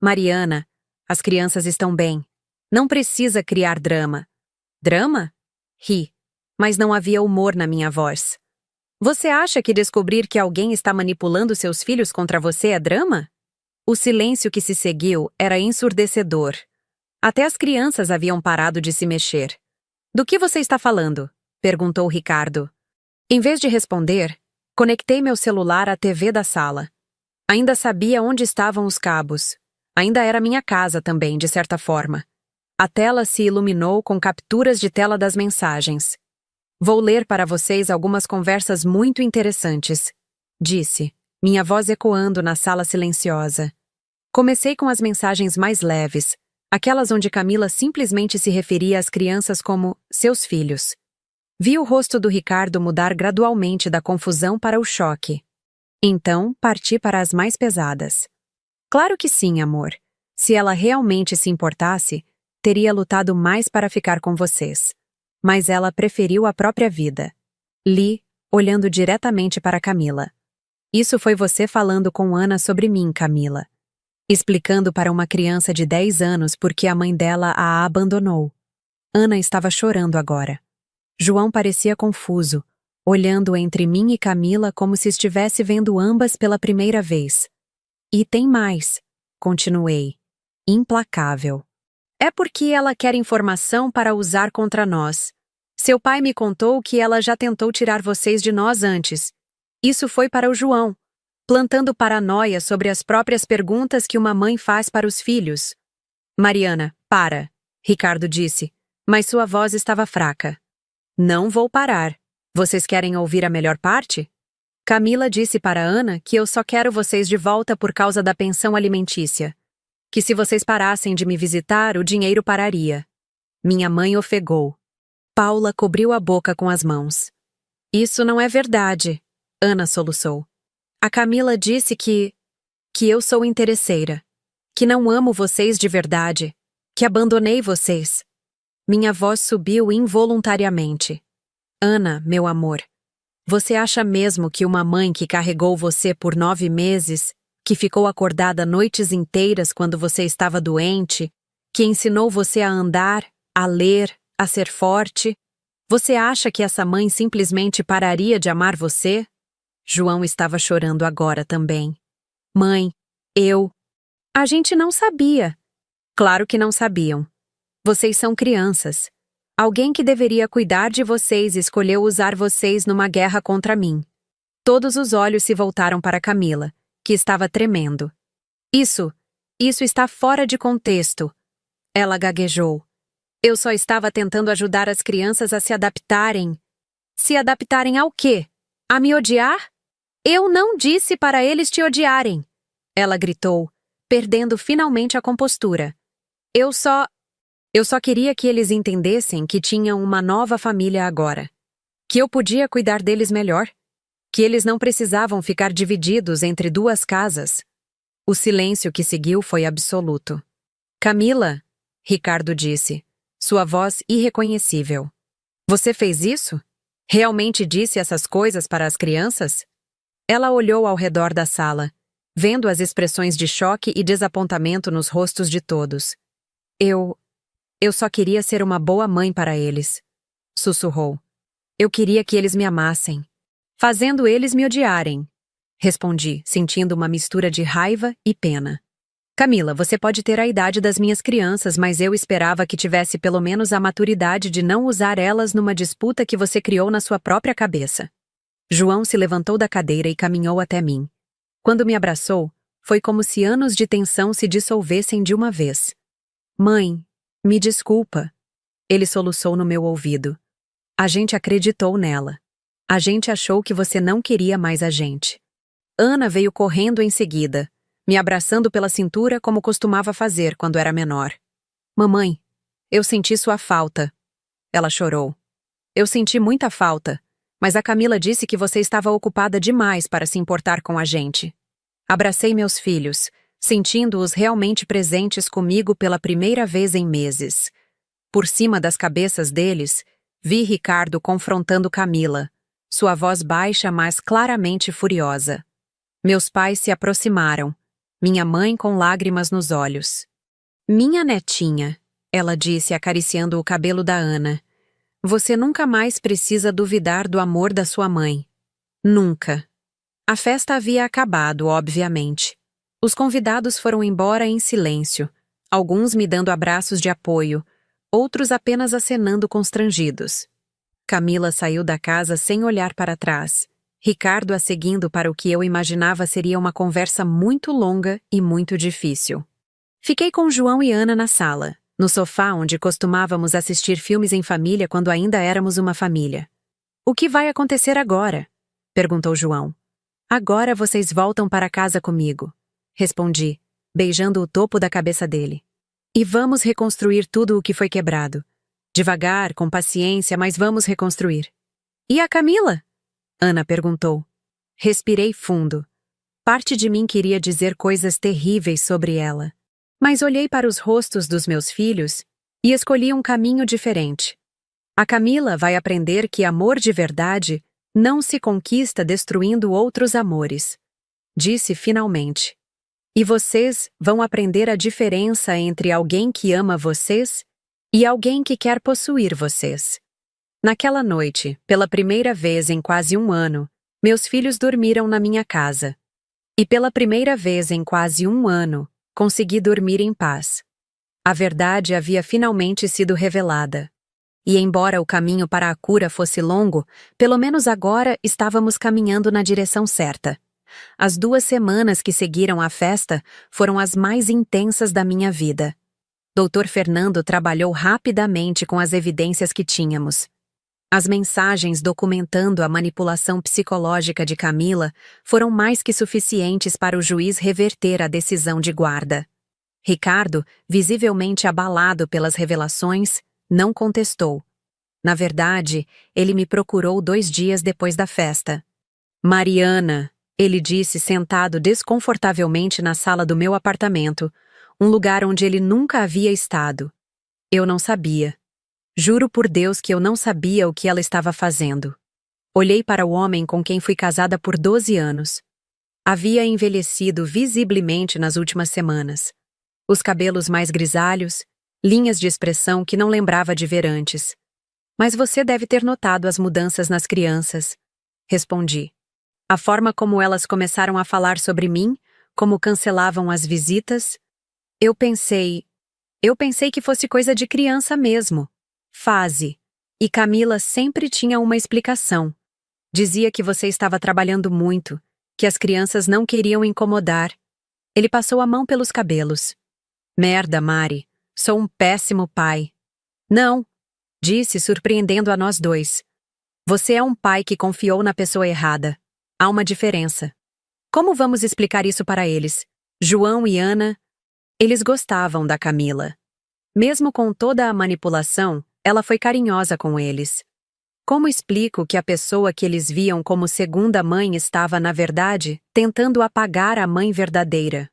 Mariana, as crianças estão bem. Não precisa criar drama. Drama? Ri, mas não havia humor na minha voz. Você acha que descobrir que alguém está manipulando seus filhos contra você é drama? O silêncio que se seguiu era ensurdecedor. Até as crianças haviam parado de se mexer. Do que você está falando? Perguntou Ricardo. Em vez de responder, conectei meu celular à TV da sala. Ainda sabia onde estavam os cabos. Ainda era minha casa também, de certa forma. A tela se iluminou com capturas de tela das mensagens. Vou ler para vocês algumas conversas muito interessantes, disse, minha voz ecoando na sala silenciosa. Comecei com as mensagens mais leves, aquelas onde Camila simplesmente se referia às crianças como seus filhos. Vi o rosto do Ricardo mudar gradualmente da confusão para o choque. Então, parti para as mais pesadas. Claro que sim, amor. Se ela realmente se importasse, teria lutado mais para ficar com vocês. Mas ela preferiu a própria vida. Li, olhando diretamente para Camila. Isso foi você falando com Ana sobre mim, Camila. Explicando para uma criança de 10 anos por que a mãe dela a abandonou. Ana estava chorando agora. João parecia confuso, olhando entre mim e Camila como se estivesse vendo ambas pela primeira vez. E tem mais, continuei. Implacável. É porque ela quer informação para usar contra nós. Seu pai me contou que ela já tentou tirar vocês de nós antes. Isso foi para o João, plantando paranoia sobre as próprias perguntas que uma mãe faz para os filhos. Mariana, para, Ricardo disse, mas sua voz estava fraca. Não vou parar. Vocês querem ouvir a melhor parte? Camila disse para Ana que eu só quero vocês de volta por causa da pensão alimentícia. Que se vocês parassem de me visitar, o dinheiro pararia. Minha mãe ofegou. Paula cobriu a boca com as mãos. Isso não é verdade, Ana soluçou. A Camila disse que eu sou interesseira, que não amo vocês de verdade, que abandonei vocês. Minha voz subiu involuntariamente. Ana, meu amor, você acha mesmo que uma mãe que carregou você por 9 meses, que ficou acordada noites inteiras quando você estava doente, que ensinou você a andar, a ler, a ser forte, você acha que essa mãe simplesmente pararia de amar você? João estava chorando agora também. Mãe, a gente não sabia. Claro que não sabiam. Vocês são crianças. Alguém que deveria cuidar de vocês escolheu usar vocês numa guerra contra mim. Todos os olhos se voltaram para Camila, que estava tremendo. Isso está fora de contexto. Ela gaguejou. Eu só estava tentando ajudar as crianças a se adaptarem. Se adaptarem ao quê? A me odiar? Eu não disse para eles te odiarem. Ela gritou, perdendo finalmente a compostura. Eu só queria que eles entendessem que tinham uma nova família agora. Que eu podia cuidar deles melhor. Que eles não precisavam ficar divididos entre 2 casas. O silêncio que seguiu foi absoluto. Camila, Ricardo disse, sua voz irreconhecível. Você fez isso? Realmente disse essas coisas para as crianças? Ela olhou ao redor da sala, vendo as expressões de choque e desapontamento nos rostos de todos. Eu só queria ser uma boa mãe para eles, sussurrou. Eu queria que eles me amassem, fazendo eles me odiarem, respondi, sentindo uma mistura de raiva e pena. Camila, você pode ter a idade das minhas crianças, mas eu esperava que tivesse pelo menos a maturidade de não usar elas numa disputa que você criou na sua própria cabeça. João se levantou da cadeira e caminhou até mim. Quando me abraçou, foi como se anos de tensão se dissolvessem de uma vez. Mãe, me desculpa. Ele soluçou no meu ouvido. A gente acreditou nela. A gente achou que você não queria mais a gente. Ana veio correndo em seguida, me abraçando pela cintura como costumava fazer quando era menor. Mamãe, eu senti sua falta. Ela chorou. Eu senti muita falta, mas a Camila disse que você estava ocupada demais para se importar com a gente. Abracei meus filhos, sentindo-os realmente presentes comigo pela primeira vez em meses. Por cima das cabeças deles, vi Ricardo confrontando Camila, sua voz baixa mas claramente furiosa. Meus pais se aproximaram, minha mãe com lágrimas nos olhos. Minha netinha, ela disse acariciando o cabelo da Ana, você nunca mais precisa duvidar do amor da sua mãe. Nunca. A festa havia acabado, obviamente. Os convidados foram embora em silêncio, alguns me dando abraços de apoio, outros apenas acenando constrangidos. Camila saiu da casa sem olhar para trás, Ricardo a seguindo para o que eu imaginava seria uma conversa muito longa e muito difícil. Fiquei com João e Ana na sala, no sofá onde costumávamos assistir filmes em família quando ainda éramos uma família. O que vai acontecer agora? Perguntou João. Agora vocês voltam para casa comigo, respondi, beijando o topo da cabeça dele. E vamos reconstruir tudo o que foi quebrado. Devagar, com paciência, mas vamos reconstruir. E a Camila? Ana perguntou. Respirei fundo. Parte de mim queria dizer coisas terríveis sobre ela. Mas olhei para os rostos dos meus filhos e escolhi um caminho diferente. A Camila vai aprender que amor de verdade não se conquista destruindo outros amores. Disse finalmente. E vocês vão aprender a diferença entre alguém que ama vocês e alguém que quer possuir vocês. Naquela noite, pela primeira vez em quase 1 ano, meus filhos dormiram na minha casa. E pela primeira vez em quase 1 ano, consegui dormir em paz. A verdade havia finalmente sido revelada. E embora o caminho para a cura fosse longo, pelo menos agora estávamos caminhando na direção certa. As 2 semanas que seguiram a festa foram as mais intensas da minha vida. Dr. Fernando trabalhou rapidamente com as evidências que tínhamos. As mensagens documentando a manipulação psicológica de Camila foram mais que suficientes para o juiz reverter a decisão de guarda. Ricardo, visivelmente abalado pelas revelações, não contestou. Na verdade, ele me procurou 2 dias depois da festa. Mariana, ele disse sentado desconfortavelmente na sala do meu apartamento, um lugar onde ele nunca havia estado. Eu não sabia. Juro por Deus que eu não sabia o que ela estava fazendo. Olhei para o homem com quem fui casada por 12 anos. Havia envelhecido visivelmente nas últimas semanas. Os cabelos mais grisalhos, linhas de expressão que não lembrava de ver antes. Mas você deve ter notado as mudanças nas crianças, respondi. A forma como elas começaram a falar sobre mim, como cancelavam as visitas. Eu pensei que fosse coisa de criança mesmo. Fase. E Camila sempre tinha uma explicação. Dizia que você estava trabalhando muito, que as crianças não queriam incomodar. Ele passou a mão pelos cabelos. Merda, Mari. Sou um péssimo pai. Não, disse, surpreendendo a nós dois. Você é um pai que confiou na pessoa errada. Há uma diferença. Como vamos explicar isso para eles? João e Ana? Eles gostavam da Camila. Mesmo com toda a manipulação, ela foi carinhosa com eles. Como explico que a pessoa que eles viam como segunda mãe estava, na verdade, tentando apagar a mãe verdadeira?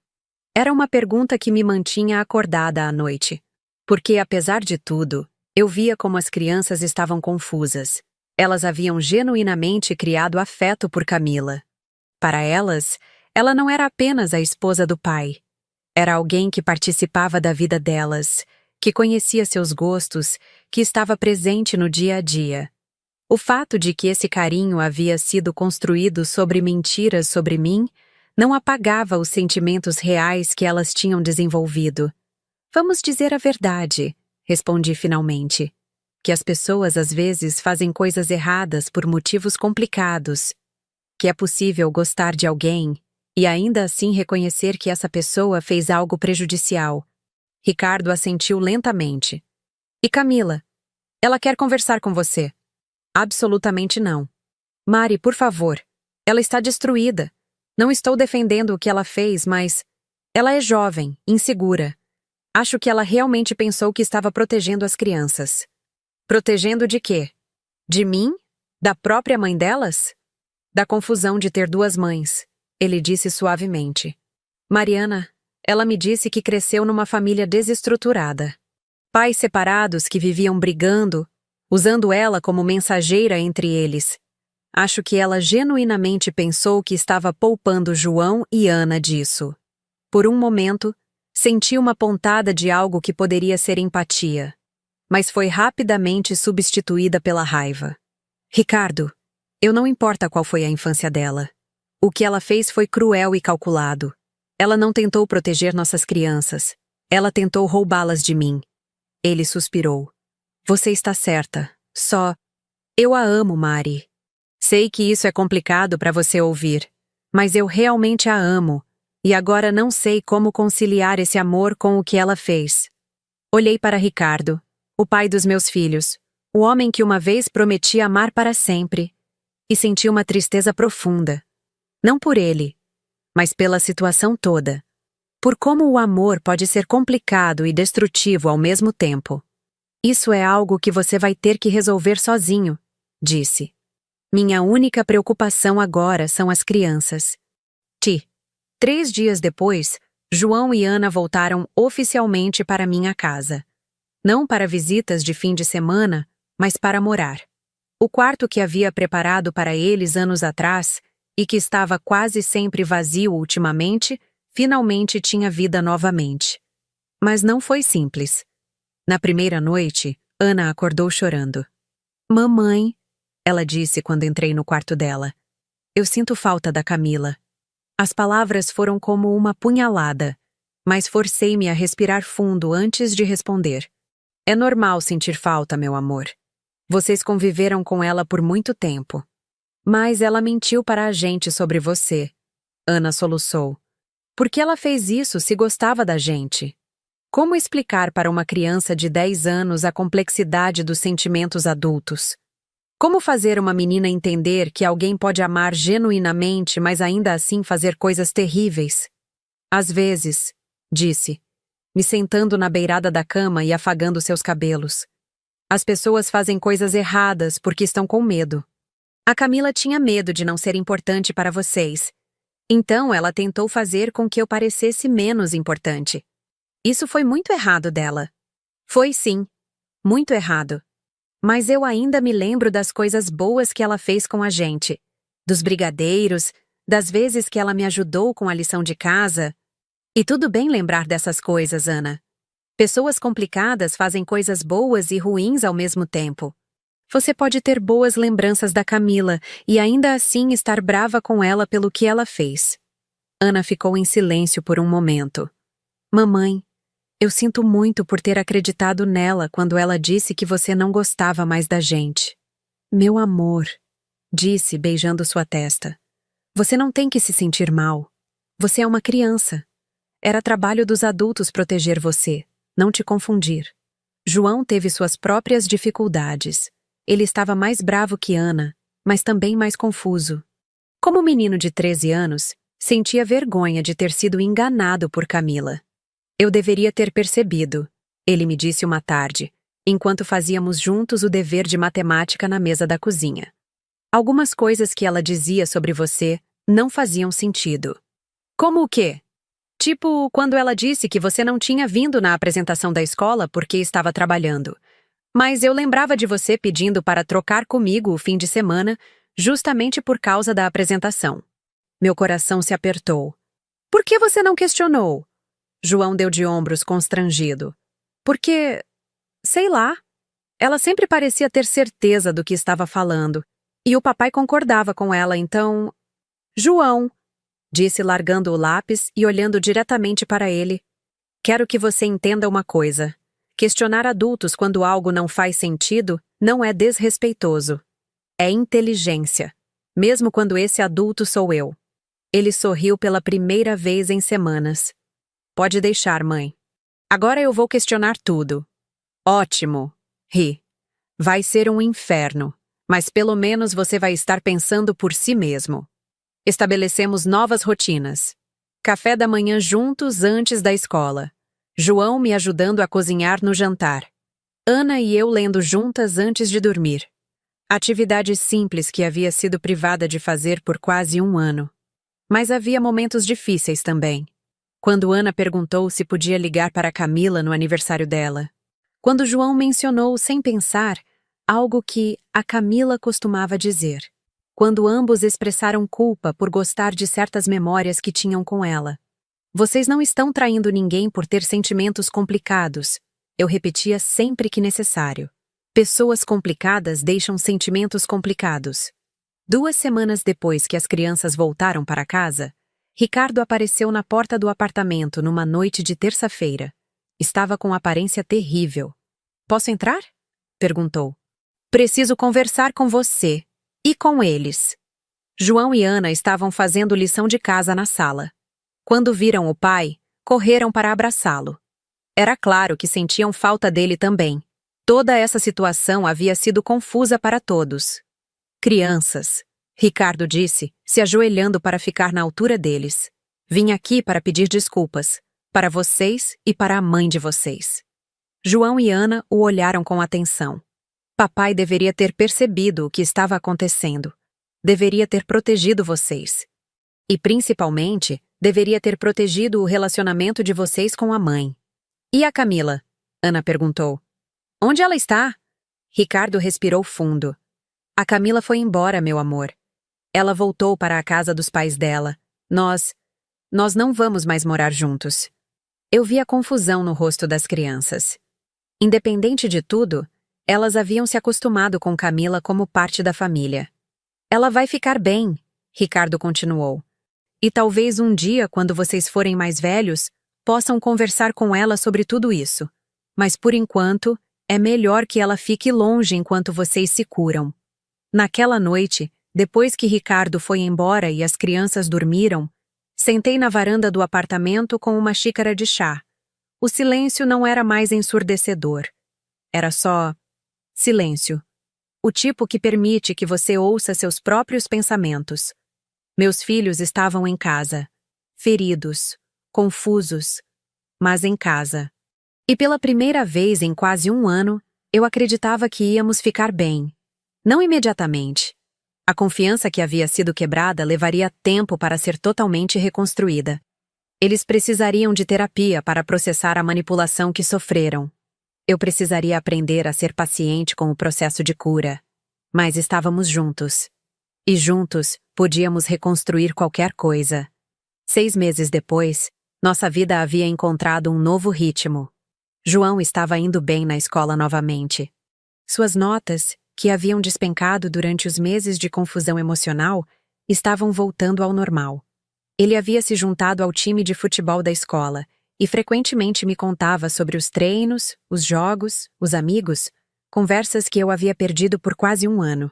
Era uma pergunta que me mantinha acordada à noite. Porque, apesar de tudo, eu via como as crianças estavam confusas. Elas haviam genuinamente criado afeto por Camila. Para elas, ela não era apenas a esposa do pai. Era alguém que participava da vida delas, que conhecia seus gostos, que estava presente no dia a dia. O fato de que esse carinho havia sido construído sobre mentiras sobre mim não apagava os sentimentos reais que elas tinham desenvolvido. Vamos dizer a verdade, respondi finalmente. Que as pessoas às vezes fazem coisas erradas por motivos complicados. Que é possível gostar de alguém e ainda assim reconhecer que essa pessoa fez algo prejudicial. Ricardo assentiu lentamente. E Camila? Ela quer conversar com você. Absolutamente não. Mari, por favor. Ela está destruída. Não estou defendendo o que ela fez, mas... Ela é jovem, insegura. Acho que ela realmente pensou que estava protegendo as crianças. Protegendo de quê? De mim? Da própria mãe delas? Da confusão de ter 2 mães, ele disse suavemente. Mariana, ela me disse que cresceu numa família desestruturada. Pais separados que viviam brigando, usando ela como mensageira entre eles. Acho que ela genuinamente pensou que estava poupando João e Ana disso. Por um momento, senti uma pontada de algo que poderia ser empatia, mas foi rapidamente substituída pela raiva. Ricardo, eu não importa qual foi a infância dela. O que ela fez foi cruel e calculado. Ela não tentou proteger nossas crianças. Ela tentou roubá-las de mim. Ele suspirou. Você está certa. Só... Eu a amo, Mari. Sei que isso é complicado para você ouvir, mas eu realmente a amo, e agora não sei como conciliar esse amor com o que ela fez. Olhei para Ricardo, o pai dos meus filhos, o homem que uma vez prometi amar para sempre, e senti uma tristeza profunda. Não por ele, mas pela situação toda. Por como o amor pode ser complicado e destrutivo ao mesmo tempo. Isso é algo que você vai ter que resolver sozinho, disse. Minha única preocupação agora são as crianças. 3 dias depois, João e Ana voltaram oficialmente para minha casa. Não para visitas de fim de semana, mas para morar. O quarto que havia preparado para eles anos atrás, e que estava quase sempre vazio ultimamente, finalmente tinha vida novamente. Mas não foi simples. Na primeira noite, Ana acordou chorando. Mamãe, ela disse quando entrei no quarto dela. Eu sinto falta da Camila. As palavras foram como uma punhalada, mas forcei-me a respirar fundo antes de responder. É normal sentir falta, meu amor. Vocês conviveram com ela por muito tempo. Mas ela mentiu para a gente sobre você. Ana soluçou. Por que ela fez isso se gostava da gente? Como explicar para uma criança de 10 anos a complexidade dos sentimentos adultos? Como fazer uma menina entender que alguém pode amar genuinamente, mas ainda assim fazer coisas terríveis? Às vezes, disse, me sentando na beirada da cama e afagando seus cabelos. As pessoas fazem coisas erradas porque estão com medo. A Camila tinha medo de não ser importante para vocês. Então ela tentou fazer com que eu parecesse menos importante. Isso foi muito errado dela. Foi sim, muito errado. Mas eu ainda me lembro das coisas boas que ela fez com a gente. Dos brigadeiros, das vezes que ela me ajudou com a lição de casa. E tudo bem lembrar dessas coisas, Ana. Pessoas complicadas fazem coisas boas e ruins ao mesmo tempo. Você pode ter boas lembranças da Camila e ainda assim estar brava com ela pelo que ela fez. Ana ficou em silêncio por um momento. Mamãe, eu sinto muito por ter acreditado nela quando ela disse que você não gostava mais da gente. Meu amor, disse, beijando sua testa. Você não tem que se sentir mal. Você é uma criança. Era trabalho dos adultos proteger você, não te confundir. João teve suas próprias dificuldades. Ele estava mais bravo que Ana, mas também mais confuso. Como menino de 13 anos, sentia vergonha de ter sido enganado por Camila. Eu deveria ter percebido, ele me disse uma tarde, enquanto fazíamos juntos o dever de matemática na mesa da cozinha. Algumas coisas que ela dizia sobre você não faziam sentido. Como o quê? Tipo, quando ela disse que você não tinha vindo na apresentação da escola porque estava trabalhando. Mas eu lembrava de você pedindo para trocar comigo o fim de semana, justamente por causa da apresentação. Meu coração se apertou. Por que você não questionou? João deu de ombros constrangido. Porque, sei lá, ela sempre parecia ter certeza do que estava falando, e o papai concordava com ela, então... João, disse largando o lápis e olhando diretamente para ele. Quero que você entenda uma coisa. Questionar adultos quando algo não faz sentido não é desrespeitoso. É inteligência, mesmo quando esse adulto sou eu. Ele sorriu pela primeira vez em semanas. Pode deixar, mãe. Agora eu vou questionar tudo. Ótimo, ri. Vai ser um inferno, mas pelo menos você vai estar pensando por si mesmo. Estabelecemos novas rotinas. Café da manhã juntos antes da escola. João me ajudando a cozinhar no jantar. Ana e eu lendo juntas antes de dormir. Atividade simples que havia sido privada de fazer por quase um ano. Mas havia momentos difíceis também. Quando Ana perguntou se podia ligar para Camila no aniversário dela. Quando João mencionou, sem pensar, algo que a Camila costumava dizer. Quando ambos expressaram culpa por gostar de certas memórias que tinham com ela. Vocês não estão traindo ninguém por ter sentimentos complicados. Eu repetia sempre que necessário. Pessoas complicadas deixam sentimentos complicados. 2 semanas depois que as crianças voltaram para casa, Ricardo apareceu na porta do apartamento numa noite de terça-feira. Estava com aparência terrível. Posso entrar? Perguntou. Preciso conversar com você. E com eles. João e Ana estavam fazendo lição de casa na sala. Quando viram o pai, correram para abraçá-lo. Era claro que sentiam falta dele também. Toda essa situação havia sido confusa para todos. Crianças, Ricardo disse, se ajoelhando para ficar na altura deles. Vim aqui para pedir desculpas, para vocês e para a mãe de vocês. João e Ana o olharam com atenção. Papai deveria ter percebido o que estava acontecendo. Deveria ter protegido vocês. E, principalmente, deveria ter protegido o relacionamento de vocês com a mãe. E a Camila? Ana perguntou. Onde ela está? Ricardo respirou fundo. A Camila foi embora, meu amor. Ela voltou para a casa dos pais dela. Nós não vamos mais morar juntos. Eu vi a confusão no rosto das crianças. Independente de tudo, elas haviam se acostumado com Camila como parte da família. Ela vai ficar bem, Ricardo continuou. E talvez um dia, quando vocês forem mais velhos, possam conversar com ela sobre tudo isso. Mas por enquanto, é melhor que ela fique longe enquanto vocês se curam. Naquela noite, depois que Ricardo foi embora e as crianças dormiram, sentei na varanda do apartamento com uma xícara de chá. O silêncio não era mais ensurdecedor. Era só silêncio. O tipo que permite que você ouça seus próprios pensamentos. Meus filhos estavam em casa, feridos, confusos, mas em casa. E pela primeira vez em quase um ano, Eu acreditava que íamos ficar bem. Não imediatamente. A confiança que havia sido quebrada levaria tempo para ser totalmente reconstruída. Eles precisariam de terapia para processar a manipulação que sofreram. Eu precisaria aprender a ser paciente com o processo de cura. Mas estávamos juntos. E juntos, podíamos reconstruir qualquer coisa. 6 meses depois, nossa vida havia encontrado um novo ritmo. João estava indo bem na escola novamente. Suas notas, que haviam despencado durante os meses de confusão emocional, estavam voltando ao normal. Ele havia se juntado ao time de futebol da escola e frequentemente me contava sobre os treinos, os jogos, os amigos, conversas que eu havia perdido por quase um ano.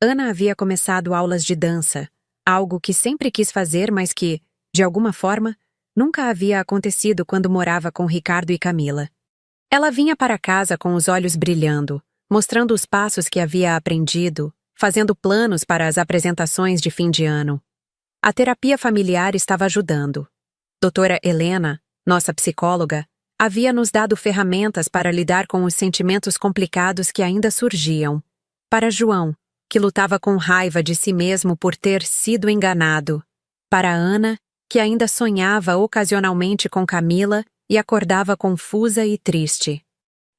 Ana havia começado aulas de dança, algo que sempre quis fazer, mas que, de alguma forma, nunca havia acontecido quando morava com Ricardo e Camila. Ela vinha para casa com os olhos brilhando, mostrando os passos que havia aprendido, fazendo planos para as apresentações de fim de ano. A terapia familiar estava ajudando. Doutora Helena, nossa psicóloga, havia nos dado ferramentas para lidar com os sentimentos complicados que ainda surgiam. Para João, que lutava com raiva de si mesmo por ter sido enganado. Para Ana, que ainda sonhava ocasionalmente com Camila e acordava confusa e triste.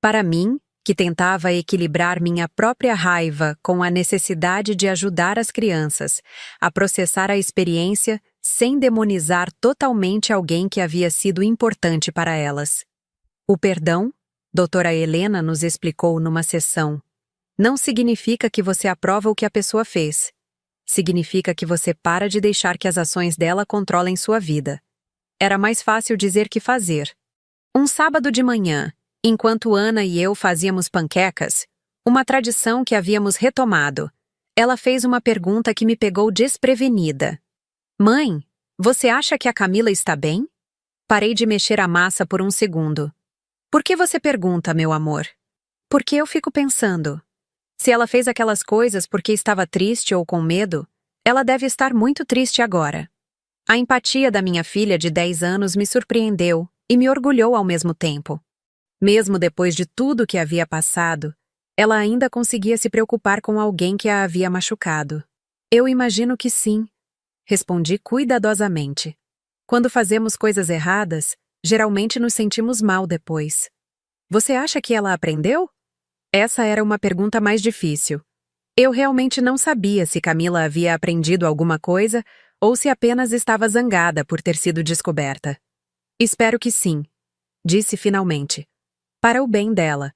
Para mim, que tentava equilibrar minha própria raiva com a necessidade de ajudar as crianças a processar a experiência sem demonizar totalmente alguém que havia sido importante para elas. O perdão, doutora Helena nos explicou numa sessão, não significa que você aprova o que a pessoa fez. Significa que você para de deixar que as ações dela controlem sua vida. Era mais fácil dizer que fazer. Um sábado de manhã, enquanto Ana e eu fazíamos panquecas, uma tradição que havíamos retomado, ela fez uma pergunta que me pegou desprevenida. Mãe, você acha que a Camila está bem? Parei de mexer a massa por um segundo. Por que você pergunta, meu amor? Porque eu fico pensando. Se ela fez aquelas coisas porque estava triste ou com medo, ela deve estar muito triste agora. A empatia da minha filha de 10 anos me surpreendeu e me orgulhou ao mesmo tempo. Mesmo depois de tudo que havia passado, ela ainda conseguia se preocupar com alguém que a havia machucado. Eu imagino que sim, respondi cuidadosamente. Quando fazemos coisas erradas, geralmente nos sentimos mal depois. Você acha que ela aprendeu? Essa era uma pergunta mais difícil. Eu realmente não sabia se Camila havia aprendido alguma coisa ou se apenas estava zangada por ter sido descoberta. Espero que sim, disse finalmente. Para o bem dela.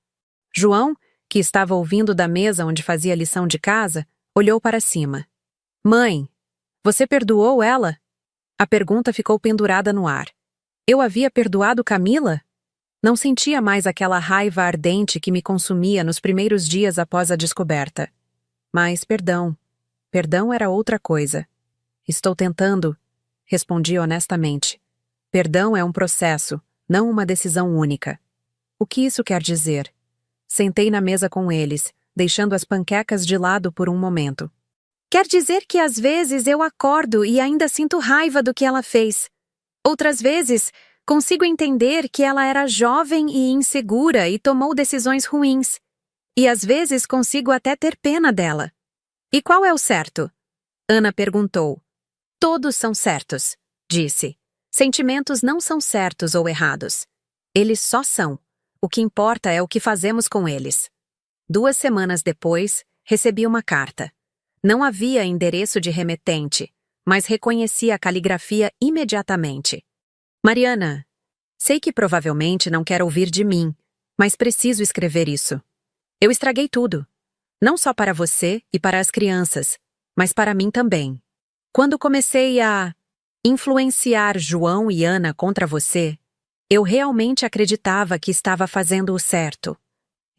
João, que estava ouvindo da mesa onde fazia lição de casa, olhou para cima. Mãe, você perdoou ela? A pergunta ficou pendurada no ar. Eu havia perdoado Camila? Não sentia mais aquela raiva ardente que me consumia nos primeiros dias após a descoberta. Mas perdão. Perdão era outra coisa. Estou tentando, respondi honestamente. Perdão é um processo, não uma decisão única. O que isso quer dizer? Sentei na mesa com eles, deixando as panquecas de lado por um momento. Quer dizer que às vezes eu acordo e ainda sinto raiva do que ela fez. Outras vezes, consigo entender que ela era jovem e insegura e tomou decisões ruins. E às vezes consigo até ter pena dela. E qual é o certo? Ana perguntou. Todos são certos, disse. Sentimentos não são certos ou errados. Eles só são. O que importa é o que fazemos com eles. 2 semanas depois, recebi uma carta. Não havia endereço de remetente, mas reconheci a caligrafia imediatamente. Mariana, sei que provavelmente não quer ouvir de mim, mas preciso escrever isso. Eu estraguei tudo. Não só para você e para as crianças, mas para mim também. Quando comecei a influenciar João e Ana contra você, eu realmente acreditava que estava fazendo o certo.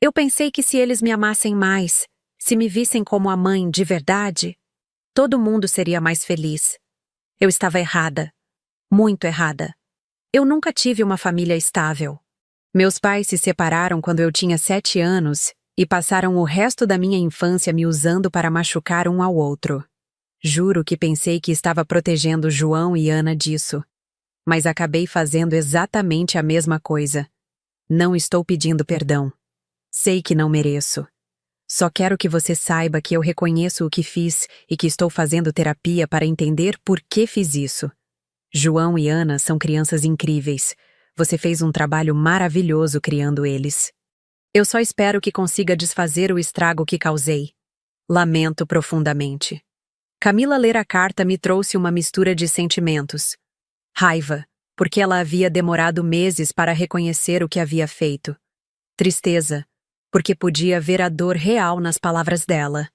Eu pensei que se eles me amassem mais, se me vissem como a mãe de verdade, todo mundo seria mais feliz. Eu estava errada. Muito errada. Eu nunca tive uma família estável. Meus pais se separaram quando eu tinha 7 anos e passaram o resto da minha infância me usando para machucar um ao outro. Juro que pensei que estava protegendo João e Ana disso. Mas acabei fazendo exatamente a mesma coisa. Não estou pedindo perdão. Sei que não mereço. Só quero que você saiba que eu reconheço o que fiz e que estou fazendo terapia para entender por que fiz isso. João e Ana são crianças incríveis. Você fez um trabalho maravilhoso criando eles. Eu só espero que consiga desfazer o estrago que causei. Lamento profundamente. Camila ler a carta me trouxe uma mistura de sentimentos. Raiva, porque ela havia demorado meses para reconhecer o que havia feito. Tristeza, porque podia ver a dor real nas palavras dela.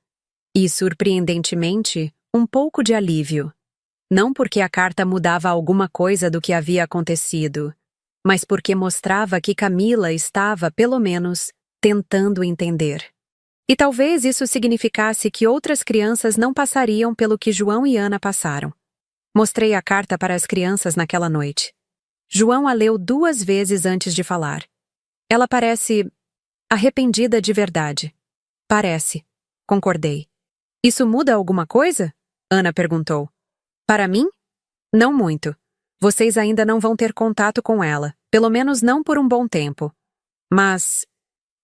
E, surpreendentemente, um pouco de alívio. Não porque a carta mudava alguma coisa do que havia acontecido, mas porque mostrava que Camila estava, pelo menos, tentando entender. E talvez isso significasse que outras crianças não passariam pelo que João e Ana passaram. Mostrei a carta para as crianças naquela noite. João a leu 2 vezes antes de falar. Ela parece arrependida de verdade. Parece. Concordei. Isso muda alguma coisa? Ana perguntou. Para mim? Não muito. Vocês ainda não vão ter contato com ela, pelo menos não por um bom tempo. Mas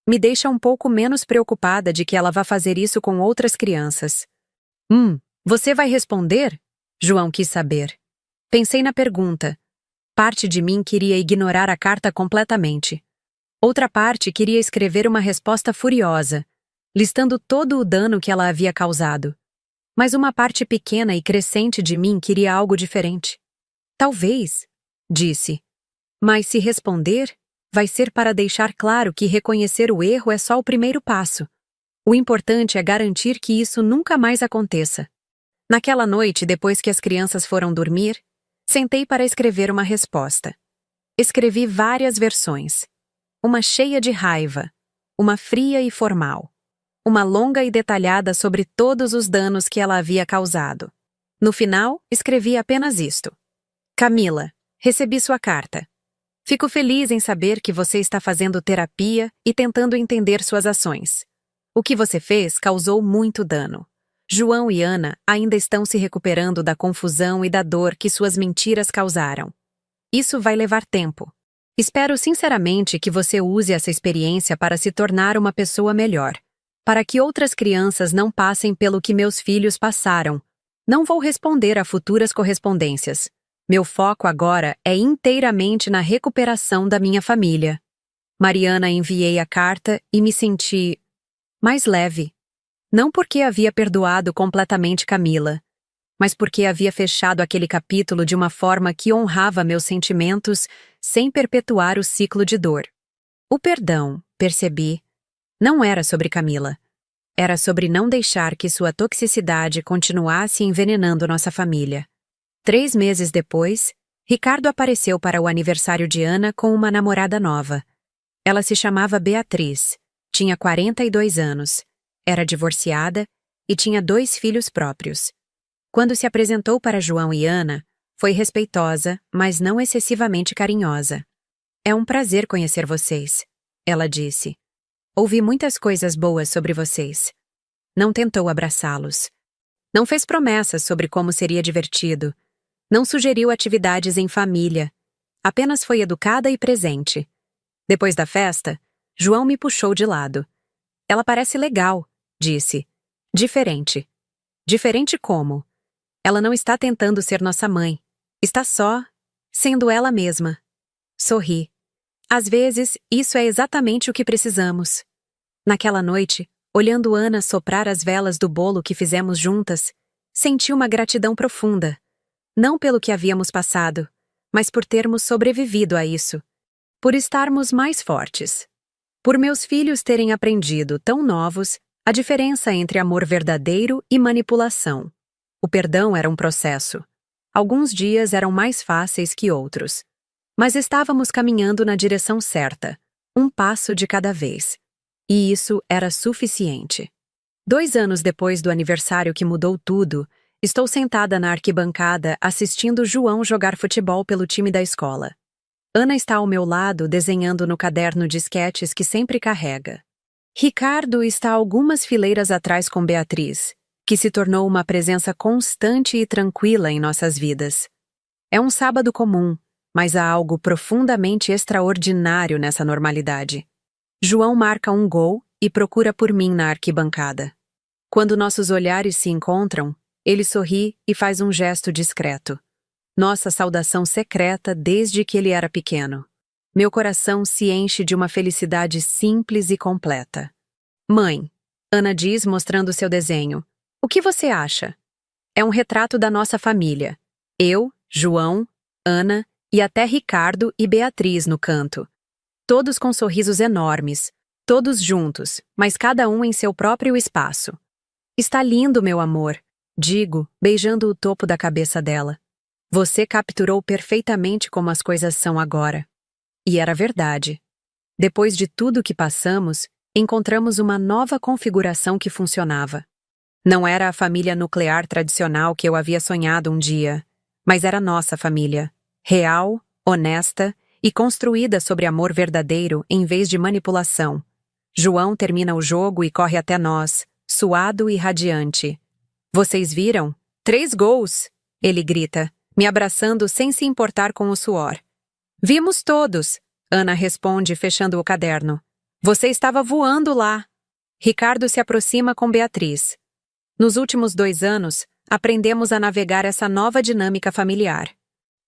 me deixa um pouco menos preocupada de que ela vá fazer isso com outras crianças. Você vai responder? João quis saber. Pensei na pergunta. Parte de mim queria ignorar a carta completamente. Outra parte queria escrever uma resposta furiosa, listando todo o dano que ela havia causado. Mas uma parte pequena e crescente de mim queria algo diferente. Talvez, disse. Mas se responder, vai ser para deixar claro que reconhecer o erro é só o primeiro passo. O importante é garantir que isso nunca mais aconteça. Naquela noite, depois que as crianças foram dormir, sentei para escrever uma resposta. Escrevi várias versões. Uma cheia de raiva, uma fria e formal, uma longa e detalhada sobre todos os danos que ela havia causado. No final, escrevi apenas isto. Camila, recebi sua carta. Fico feliz em saber que você está fazendo terapia e tentando entender suas ações. O que você fez causou muito dano. João e Ana ainda estão se recuperando da confusão e da dor que suas mentiras causaram. Isso vai levar tempo. Espero sinceramente que você use essa experiência para se tornar uma pessoa melhor, para que outras crianças não passem pelo que meus filhos passaram. Não vou responder a futuras correspondências. Meu foco agora é inteiramente na recuperação da minha família. Mariana, enviei a carta e me senti mais leve. Não porque havia perdoado completamente Camila, mas porque havia fechado aquele capítulo de uma forma que honrava meus sentimentos sem perpetuar o ciclo de dor. O perdão, percebi, não era sobre Camila. Era sobre não deixar que sua toxicidade continuasse envenenando nossa família. 3 meses depois, Ricardo apareceu para o aniversário de Ana com uma namorada nova. Ela se chamava Beatriz, tinha 42 anos, era divorciada e tinha 2 filhos próprios. Quando se apresentou para João e Ana, foi respeitosa, mas não excessivamente carinhosa. É um prazer conhecer vocês, ela disse. Ouvi muitas coisas boas sobre vocês. Não tentou abraçá-los. Não fez promessas sobre como seria divertido. Não sugeriu atividades em família. Apenas foi educada e presente. Depois da festa, João me puxou de lado. Ela parece legal, disse. Diferente. Diferente como? Ela não está tentando ser nossa mãe. Está só sendo ela mesma. Sorri. Às vezes, isso é exatamente o que precisamos. Naquela noite, olhando Ana soprar as velas do bolo que fizemos juntas, senti uma gratidão profunda. Não pelo que havíamos passado, mas por termos sobrevivido a isso. Por estarmos mais fortes. Por meus filhos terem aprendido, tão novos, a diferença entre amor verdadeiro e manipulação. O perdão era um processo. Alguns dias eram mais fáceis que outros. Mas estávamos caminhando na direção certa, um passo de cada vez. E isso era suficiente. 2 anos depois do aniversário que mudou tudo, estou sentada na arquibancada assistindo João jogar futebol pelo time da escola. Ana está ao meu lado desenhando no caderno de esquetes que sempre carrega. Ricardo está algumas fileiras atrás com Beatriz, que se tornou uma presença constante e tranquila em nossas vidas. É um sábado comum, mas há algo profundamente extraordinário nessa normalidade. João marca um gol e procura por mim na arquibancada. Quando nossos olhares se encontram, ele sorri e faz um gesto discreto. Nossa saudação secreta desde que ele era pequeno. Meu coração se enche de uma felicidade simples e completa. Mãe, Ana diz mostrando seu desenho. O que você acha? É um retrato da nossa família. Eu, João, Ana e até Ricardo e Beatriz no canto. Todos com sorrisos enormes, todos juntos, mas cada um em seu próprio espaço. Está lindo, meu amor, digo, beijando o topo da cabeça dela. Você capturou perfeitamente como as coisas são agora. E era verdade. Depois de tudo que passamos, encontramos uma nova configuração que funcionava. Não era a família nuclear tradicional que eu havia sonhado um dia, mas era nossa família, real, honesta e construída sobre amor verdadeiro em vez de manipulação. João termina o jogo e corre até nós, suado e radiante. Vocês viram? 3 gols! Ele grita, me abraçando sem se importar com o suor. Vimos todos, Ana responde fechando o caderno. Você estava voando lá. Ricardo se aproxima com Beatriz. Nos últimos 2 anos, aprendemos a navegar essa nova dinâmica familiar.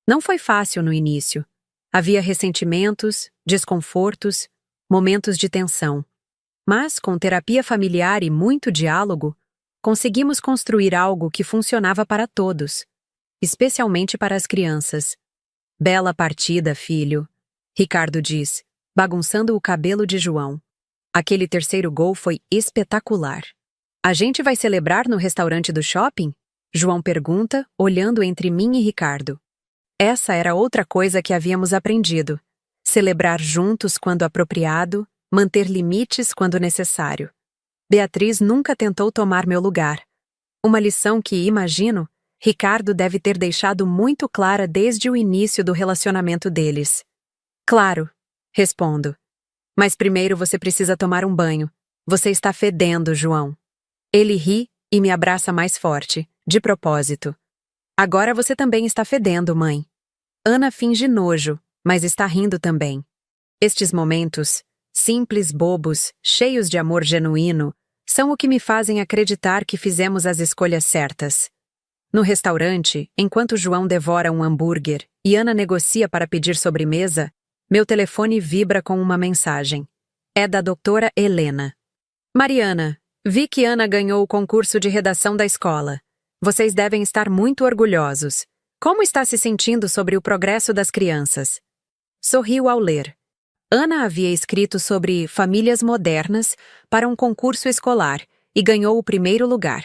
Não foi fácil no início. Havia ressentimentos, desconfortos, momentos de tensão. Mas, com terapia familiar e muito diálogo, conseguimos construir algo que funcionava para todos, especialmente para as crianças. Bela partida, filho, Ricardo diz, bagunçando o cabelo de João. Aquele terceiro gol foi espetacular. A gente vai celebrar no restaurante do shopping? João pergunta, olhando entre mim e Ricardo. Essa era outra coisa que havíamos aprendido. Celebrar juntos quando apropriado, manter limites quando necessário. Beatriz nunca tentou tomar meu lugar. Uma lição que, imagino, Ricardo deve ter deixado muito clara desde o início do relacionamento deles. Claro, respondo. Mas primeiro você precisa tomar um banho. Você está fedendo, João. Ele ri e me abraça mais forte, de propósito. Agora você também está fedendo, mãe. Ana finge nojo, mas está rindo também. Estes momentos, simples, bobos, cheios de amor genuíno, são o que me fazem acreditar que fizemos as escolhas certas. No restaurante, enquanto João devora um hambúrguer e Ana negocia para pedir sobremesa, meu telefone vibra com uma mensagem. É da doutora Helena. Mariana, vi que Ana ganhou o concurso de redação da escola. Vocês devem estar muito orgulhosos. Como está se sentindo sobre o progresso das crianças? Sorriu ao ler. Ana havia escrito sobre famílias modernas para um concurso escolar e ganhou o primeiro lugar.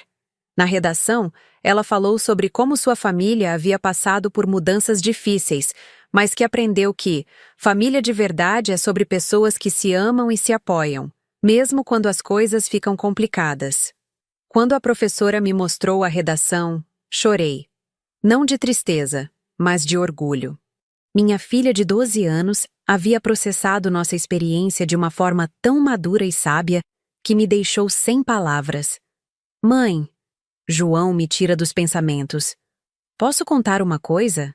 Na redação, ela falou sobre como sua família havia passado por mudanças difíceis, mas que aprendeu que família de verdade é sobre pessoas que se amam e se apoiam, mesmo quando as coisas ficam complicadas. Quando a professora me mostrou a redação, chorei. Não de tristeza, mas de orgulho. Minha filha de 12 anos havia processado nossa experiência de uma forma tão madura e sábia que me deixou sem palavras. Mãe, João me tira dos pensamentos. Posso contar uma coisa?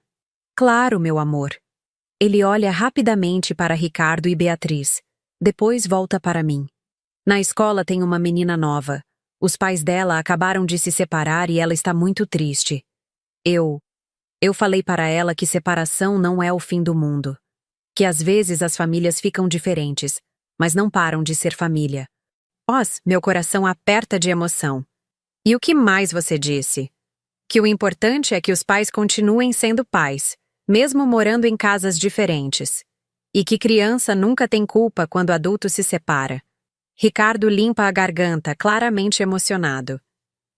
Claro, meu amor. Ele olha rapidamente para Ricardo e Beatriz. Depois volta para mim. Na escola tem uma menina nova. Os pais dela acabaram de se separar e ela está muito triste. Eu falei para ela que separação não é o fim do mundo. Que às vezes as famílias ficam diferentes, mas não param de ser família. Meu coração aperta de emoção. E o que mais você disse? Que o importante é que os pais continuem sendo pais, mesmo morando em casas diferentes. E que criança nunca tem culpa quando adulto se separa. Ricardo limpa a garganta, claramente emocionado.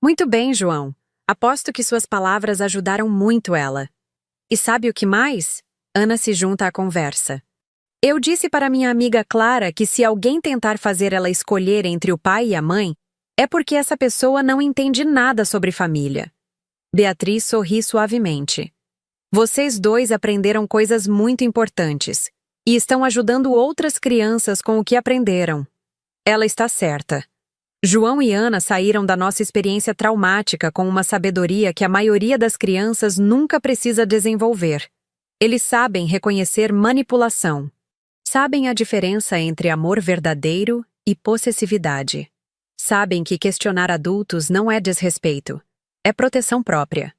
Muito bem, João. Aposto que suas palavras ajudaram muito ela. E sabe o que mais? Ana se junta à conversa. Eu disse para minha amiga Clara que se alguém tentar fazer ela escolher entre o pai e a mãe, é porque essa pessoa não entende nada sobre família. Beatriz sorri suavemente. Vocês dois aprenderam coisas muito importantes e estão ajudando outras crianças com o que aprenderam. Ela está certa. João e Ana saíram da nossa experiência traumática com uma sabedoria que a maioria das crianças nunca precisa desenvolver. Eles sabem reconhecer manipulação. Sabem a diferença entre amor verdadeiro e possessividade. Sabem que questionar adultos não é desrespeito, é proteção própria.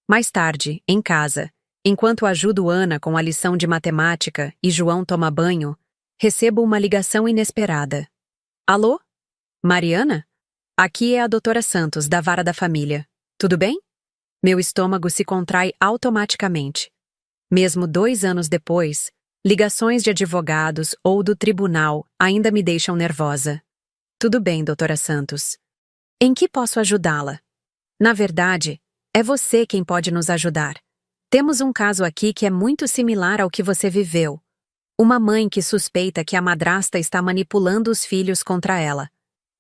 Mais tarde, em casa, enquanto ajudo Ana com a lição de matemática e João toma banho, recebo uma ligação inesperada. Alô? Mariana? Aqui é a doutora Santos, da Vara da Família. Tudo bem? Meu estômago se contrai automaticamente. Mesmo 2 anos depois, ligações de advogados ou do tribunal ainda me deixam nervosa. Tudo bem, doutora Santos. Em que posso ajudá-la? Na verdade, é você quem pode nos ajudar. Temos um caso aqui que é muito similar ao que você viveu. Uma mãe que suspeita que a madrasta está manipulando os filhos contra ela.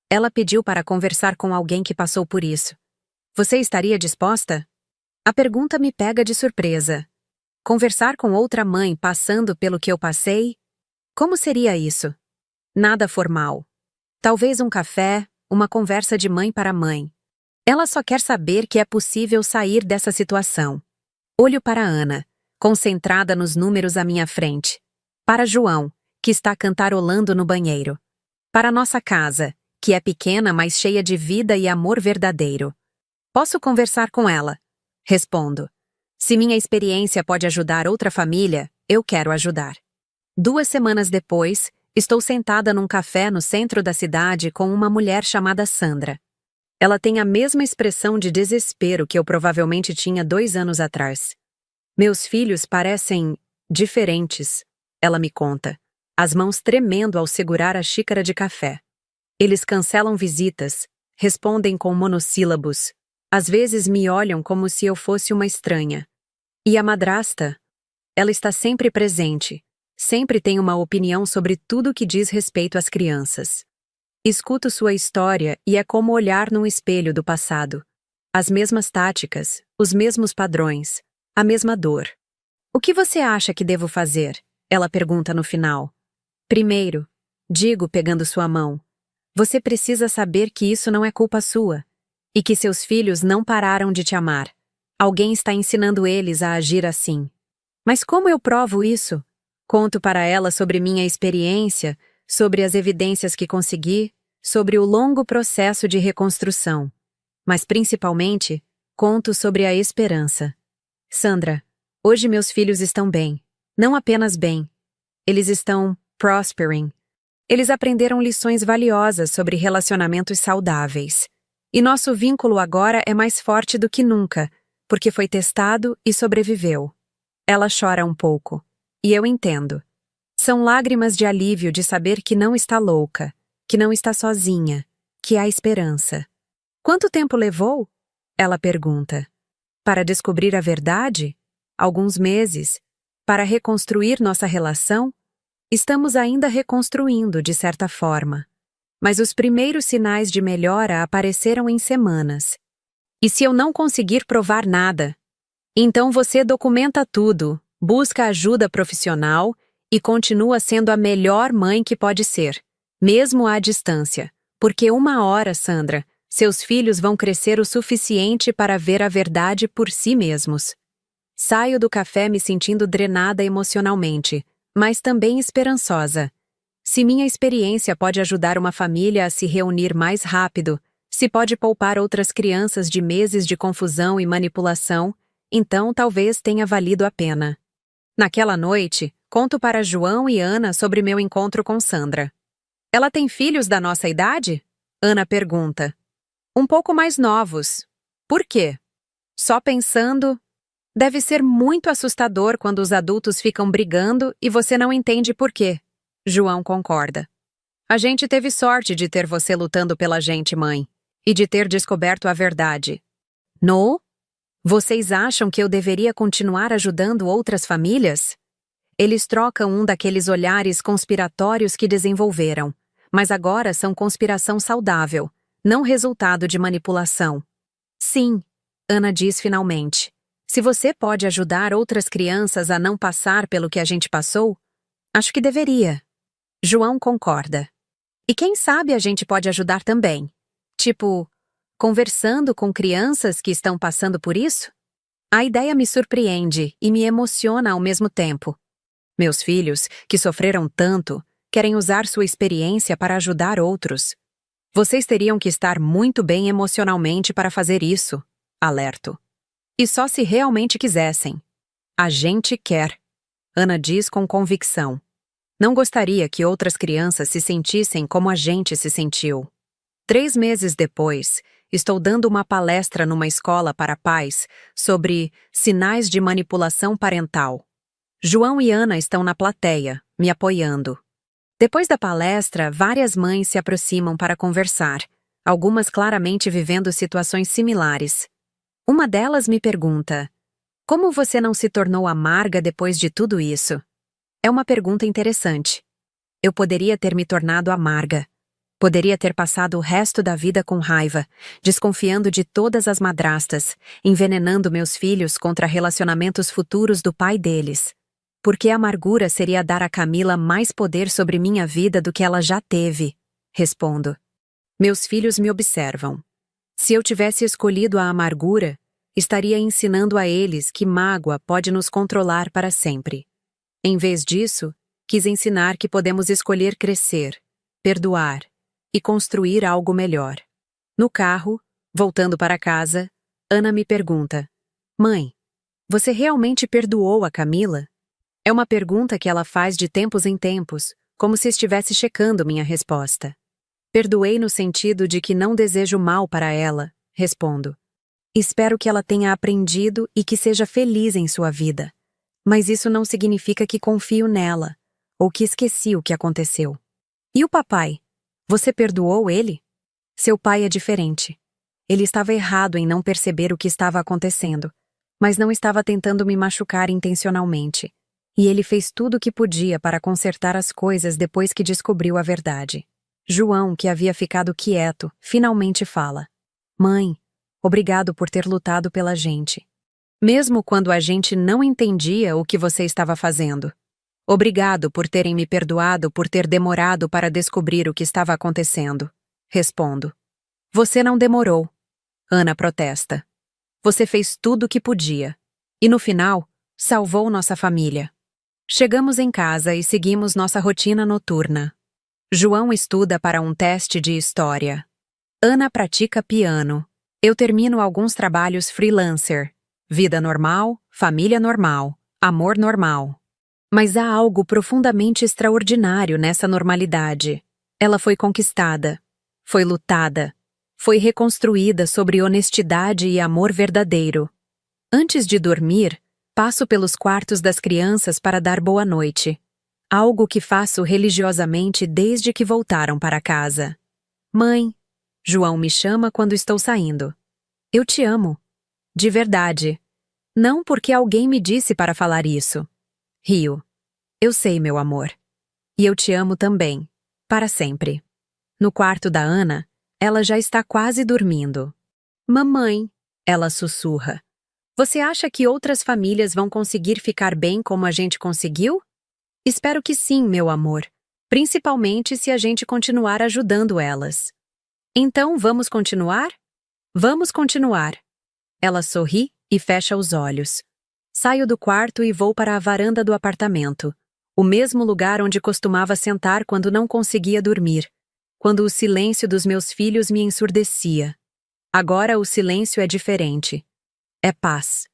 Ela pediu para conversar com alguém que passou por isso. Você estaria disposta? A pergunta me pega de surpresa. Conversar com outra mãe passando pelo que eu passei? Como seria isso? Nada formal. Talvez um café, uma conversa de mãe para mãe. Ela só quer saber que é possível sair dessa situação. Olho para Ana, concentrada nos números à minha frente. Para João, que está cantarolando no banheiro. Para nossa casa, que é pequena, mas cheia de vida e amor verdadeiro. Posso conversar com ela? Respondo. Se minha experiência pode ajudar outra família, eu quero ajudar. 2 semanas depois, estou sentada num café no centro da cidade com uma mulher chamada Sandra. Ela tem a mesma expressão de desespero que eu provavelmente tinha 2 anos atrás. Meus filhos parecem diferentes, ela me conta, as mãos tremendo ao segurar a xícara de café. Eles cancelam visitas, respondem com monossílabos, às vezes me olham como se eu fosse uma estranha. E a madrasta? Ela está sempre presente, sempre tem uma opinião sobre tudo que diz respeito às crianças. Escuto sua história e é como olhar num espelho do passado. As mesmas táticas, os mesmos padrões, a mesma dor. O que você acha que devo fazer? Ela pergunta no final. Primeiro, digo pegando sua mão, você precisa saber que isso não é culpa sua e que seus filhos não pararam de te amar. Alguém está ensinando eles a agir assim. Mas como eu provo isso? Conto para ela sobre minha experiência, sobre as evidências que consegui, sobre o longo processo de reconstrução. Mas principalmente, conto sobre a esperança. Sandra, hoje meus filhos estão bem. Não apenas bem. Eles estão prospering. Eles aprenderam lições valiosas sobre relacionamentos saudáveis. E nosso vínculo agora é mais forte do que nunca, porque foi testado e sobreviveu. Ela chora um pouco. E eu entendo. São lágrimas de alívio de saber que não está louca, que não está sozinha, que há esperança. Quanto tempo levou? Ela pergunta. Para descobrir a verdade? Alguns meses. Para reconstruir nossa relação? Estamos ainda reconstruindo, de certa forma. Mas os primeiros sinais de melhora apareceram em semanas. E se eu não conseguir provar nada? Então você documenta tudo, busca ajuda profissional e continua sendo a melhor mãe que pode ser, mesmo à distância. Porque uma hora, Sandra, seus filhos vão crescer o suficiente para ver a verdade por si mesmos. Saio do café me sentindo drenada emocionalmente, mas também esperançosa. Se minha experiência pode ajudar uma família a se reunir mais rápido, se pode poupar outras crianças de meses de confusão e manipulação, então talvez tenha valido a pena. Naquela noite, conto para João e Ana sobre meu encontro com Sandra. Ela tem filhos da nossa idade? Ana pergunta. Um pouco mais novos. Por quê? Só pensando... Deve ser muito assustador quando os adultos ficam brigando e você não entende por quê. João concorda. A gente teve sorte de ter você lutando pela gente, mãe, e de ter descoberto a verdade. No? Vocês acham que eu deveria continuar ajudando outras famílias? Eles trocam um daqueles olhares conspiratórios que desenvolveram, mas agora são conspiração saudável, não resultado de manipulação. Sim, Ana diz finalmente. Se você pode ajudar outras crianças a não passar pelo que a gente passou, acho que deveria. João concorda. E quem sabe a gente pode ajudar também? Tipo, conversando com crianças que estão passando por isso? A ideia me surpreende e me emociona ao mesmo tempo. Meus filhos, que sofreram tanto, querem usar sua experiência para ajudar outros. Vocês teriam que estar muito bem emocionalmente para fazer isso, alerto. E só se realmente quisessem. A gente quer. Ana diz com convicção. Não gostaria que outras crianças se sentissem como a gente se sentiu. 3 meses depois, estou dando uma palestra numa escola para pais sobre sinais de manipulação parental. João e Ana estão na plateia, me apoiando. Depois da palestra, várias mães se aproximam para conversar, algumas claramente vivendo situações similares. Uma delas me pergunta: como você não se tornou amarga depois de tudo isso? É uma pergunta interessante. Eu poderia ter me tornado amarga. Poderia ter passado o resto da vida com raiva, desconfiando de todas as madrastas, envenenando meus filhos contra relacionamentos futuros do pai deles. Porque a amargura seria dar a Camila mais poder sobre minha vida do que ela já teve, respondo. Meus filhos me observam. Se eu tivesse escolhido a amargura, estaria ensinando a eles que mágoa pode nos controlar para sempre. Em vez disso, quis ensinar que podemos escolher crescer, perdoar e construir algo melhor. No carro, voltando para casa, Ana me pergunta: Mãe, você realmente perdoou a Camila? É uma pergunta que ela faz de tempos em tempos, como se estivesse checando minha resposta. Perdoei no sentido de que não desejo mal para ela, respondo. Espero que ela tenha aprendido e que seja feliz em sua vida. Mas isso não significa que confio nela, ou que esqueci o que aconteceu. E o papai? Você perdoou ele? Seu pai é diferente. Ele estava errado em não perceber o que estava acontecendo, mas não estava tentando me machucar intencionalmente. E ele fez tudo o que podia para consertar as coisas depois que descobriu a verdade. João, que havia ficado quieto, finalmente fala: Mãe, obrigado por ter lutado pela gente. Mesmo quando a gente não entendia o que você estava fazendo. Obrigado por terem me perdoado por ter demorado para descobrir o que estava acontecendo. Respondo. Você não demorou. Ana protesta. Você fez tudo o que podia. E no final, salvou nossa família. Chegamos em casa e seguimos nossa rotina noturna. João estuda para um teste de história. Ana pratica piano. Eu termino alguns trabalhos freelancer. Vida normal, família normal, amor normal. Mas há algo profundamente extraordinário nessa normalidade. Ela foi conquistada, foi lutada, foi reconstruída sobre honestidade e amor verdadeiro. Antes de dormir, passo pelos quartos das crianças para dar boa noite. Algo que faço religiosamente desde que voltaram para casa. Mãe, João me chama quando estou saindo. Eu te amo. De verdade. Não porque alguém me disse para falar isso. Rio. Eu sei, meu amor. E eu te amo também. Para sempre. No quarto da Ana, ela já está quase dormindo. Mamãe, ela sussurra. Você acha que outras famílias vão conseguir ficar bem como a gente conseguiu? Espero que sim, meu amor. Principalmente se a gente continuar ajudando elas. Então vamos continuar? Vamos continuar. Ela sorri e fecha os olhos. Saio do quarto e vou para a varanda do apartamento, o mesmo lugar onde costumava sentar quando não conseguia dormir, quando o silêncio dos meus filhos me ensurdecia. Agora o silêncio é diferente. É paz.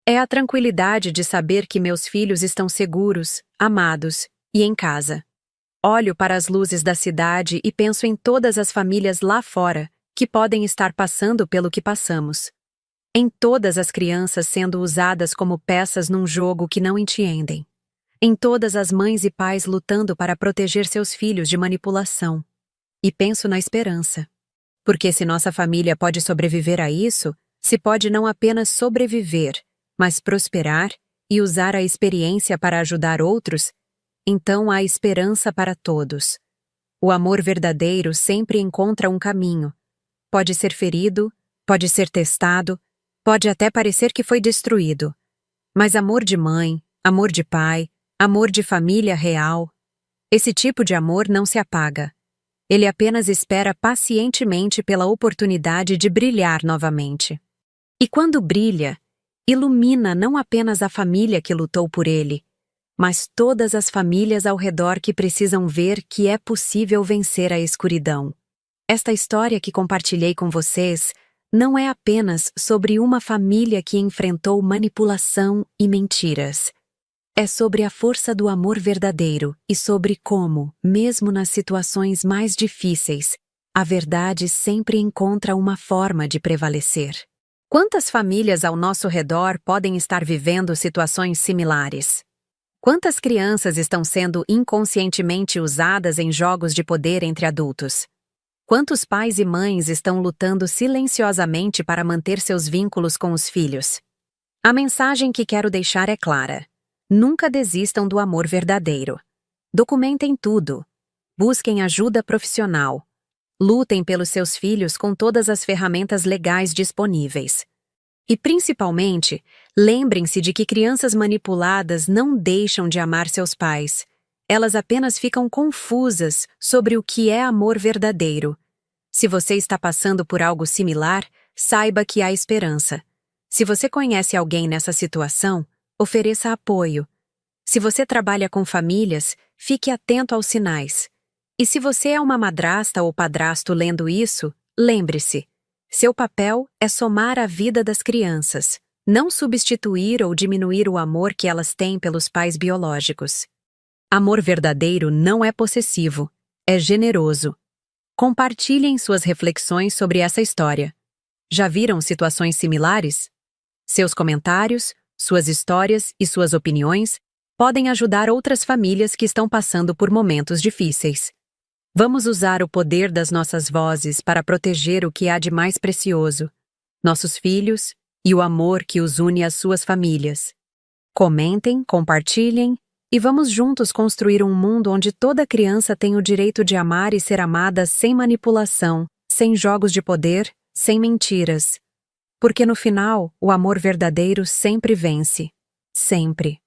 É a tranquilidade de saber que meus filhos estão seguros, amados e em casa. Olho para as luzes da cidade e penso em todas as famílias lá fora que podem estar passando pelo que passamos. Em todas as crianças sendo usadas como peças num jogo que não entendem. Em todas as mães e pais lutando para proteger seus filhos de manipulação. E penso na esperança. Porque se nossa família pode sobreviver a isso, se pode não apenas sobreviver, mas prosperar e usar a experiência para ajudar outros, então há esperança para todos. O amor verdadeiro sempre encontra um caminho. Pode ser ferido, pode ser testado, pode até parecer que foi destruído. Mas amor de mãe, amor de pai, amor de família real, esse tipo de amor não se apaga. Ele apenas espera pacientemente pela oportunidade de brilhar novamente. E quando brilha, ilumina não apenas a família que lutou por ele, mas todas as famílias ao redor que precisam ver que é possível vencer a escuridão. Esta história que compartilhei com vocês não é apenas sobre uma família que enfrentou manipulação e mentiras. É sobre a força do amor verdadeiro e sobre como, mesmo nas situações mais difíceis, a verdade sempre encontra uma forma de prevalecer. Quantas famílias ao nosso redor podem estar vivendo situações similares? Quantas crianças estão sendo inconscientemente usadas em jogos de poder entre adultos? Quantos pais e mães estão lutando silenciosamente para manter seus vínculos com os filhos? A mensagem que quero deixar é clara. Nunca desistam do amor verdadeiro. Documentem tudo. Busquem ajuda profissional. Lutem pelos seus filhos com todas as ferramentas legais disponíveis. E, principalmente, lembrem-se de que crianças manipuladas não deixam de amar seus pais. Elas apenas ficam confusas sobre o que é amor verdadeiro. Se você está passando por algo similar, saiba que há esperança. Se você conhece alguém nessa situação, ofereça apoio. Se você trabalha com famílias, fique atento aos sinais. E se você é uma madrasta ou padrasto lendo isso, lembre-se, seu papel é somar a vida das crianças, não substituir ou diminuir o amor que elas têm pelos pais biológicos. Amor verdadeiro não é possessivo, é generoso. Compartilhem suas reflexões sobre essa história. Já viram situações similares? Seus comentários, suas histórias e suas opiniões podem ajudar outras famílias que estão passando por momentos difíceis. Vamos usar o poder das nossas vozes para proteger o que há de mais precioso, nossos filhos e o amor que os une às suas famílias. Comentem, compartilhem e vamos juntos construir um mundo onde toda criança tem o direito de amar e ser amada sem manipulação, sem jogos de poder, sem mentiras. Porque no final, o amor verdadeiro sempre vence. Sempre.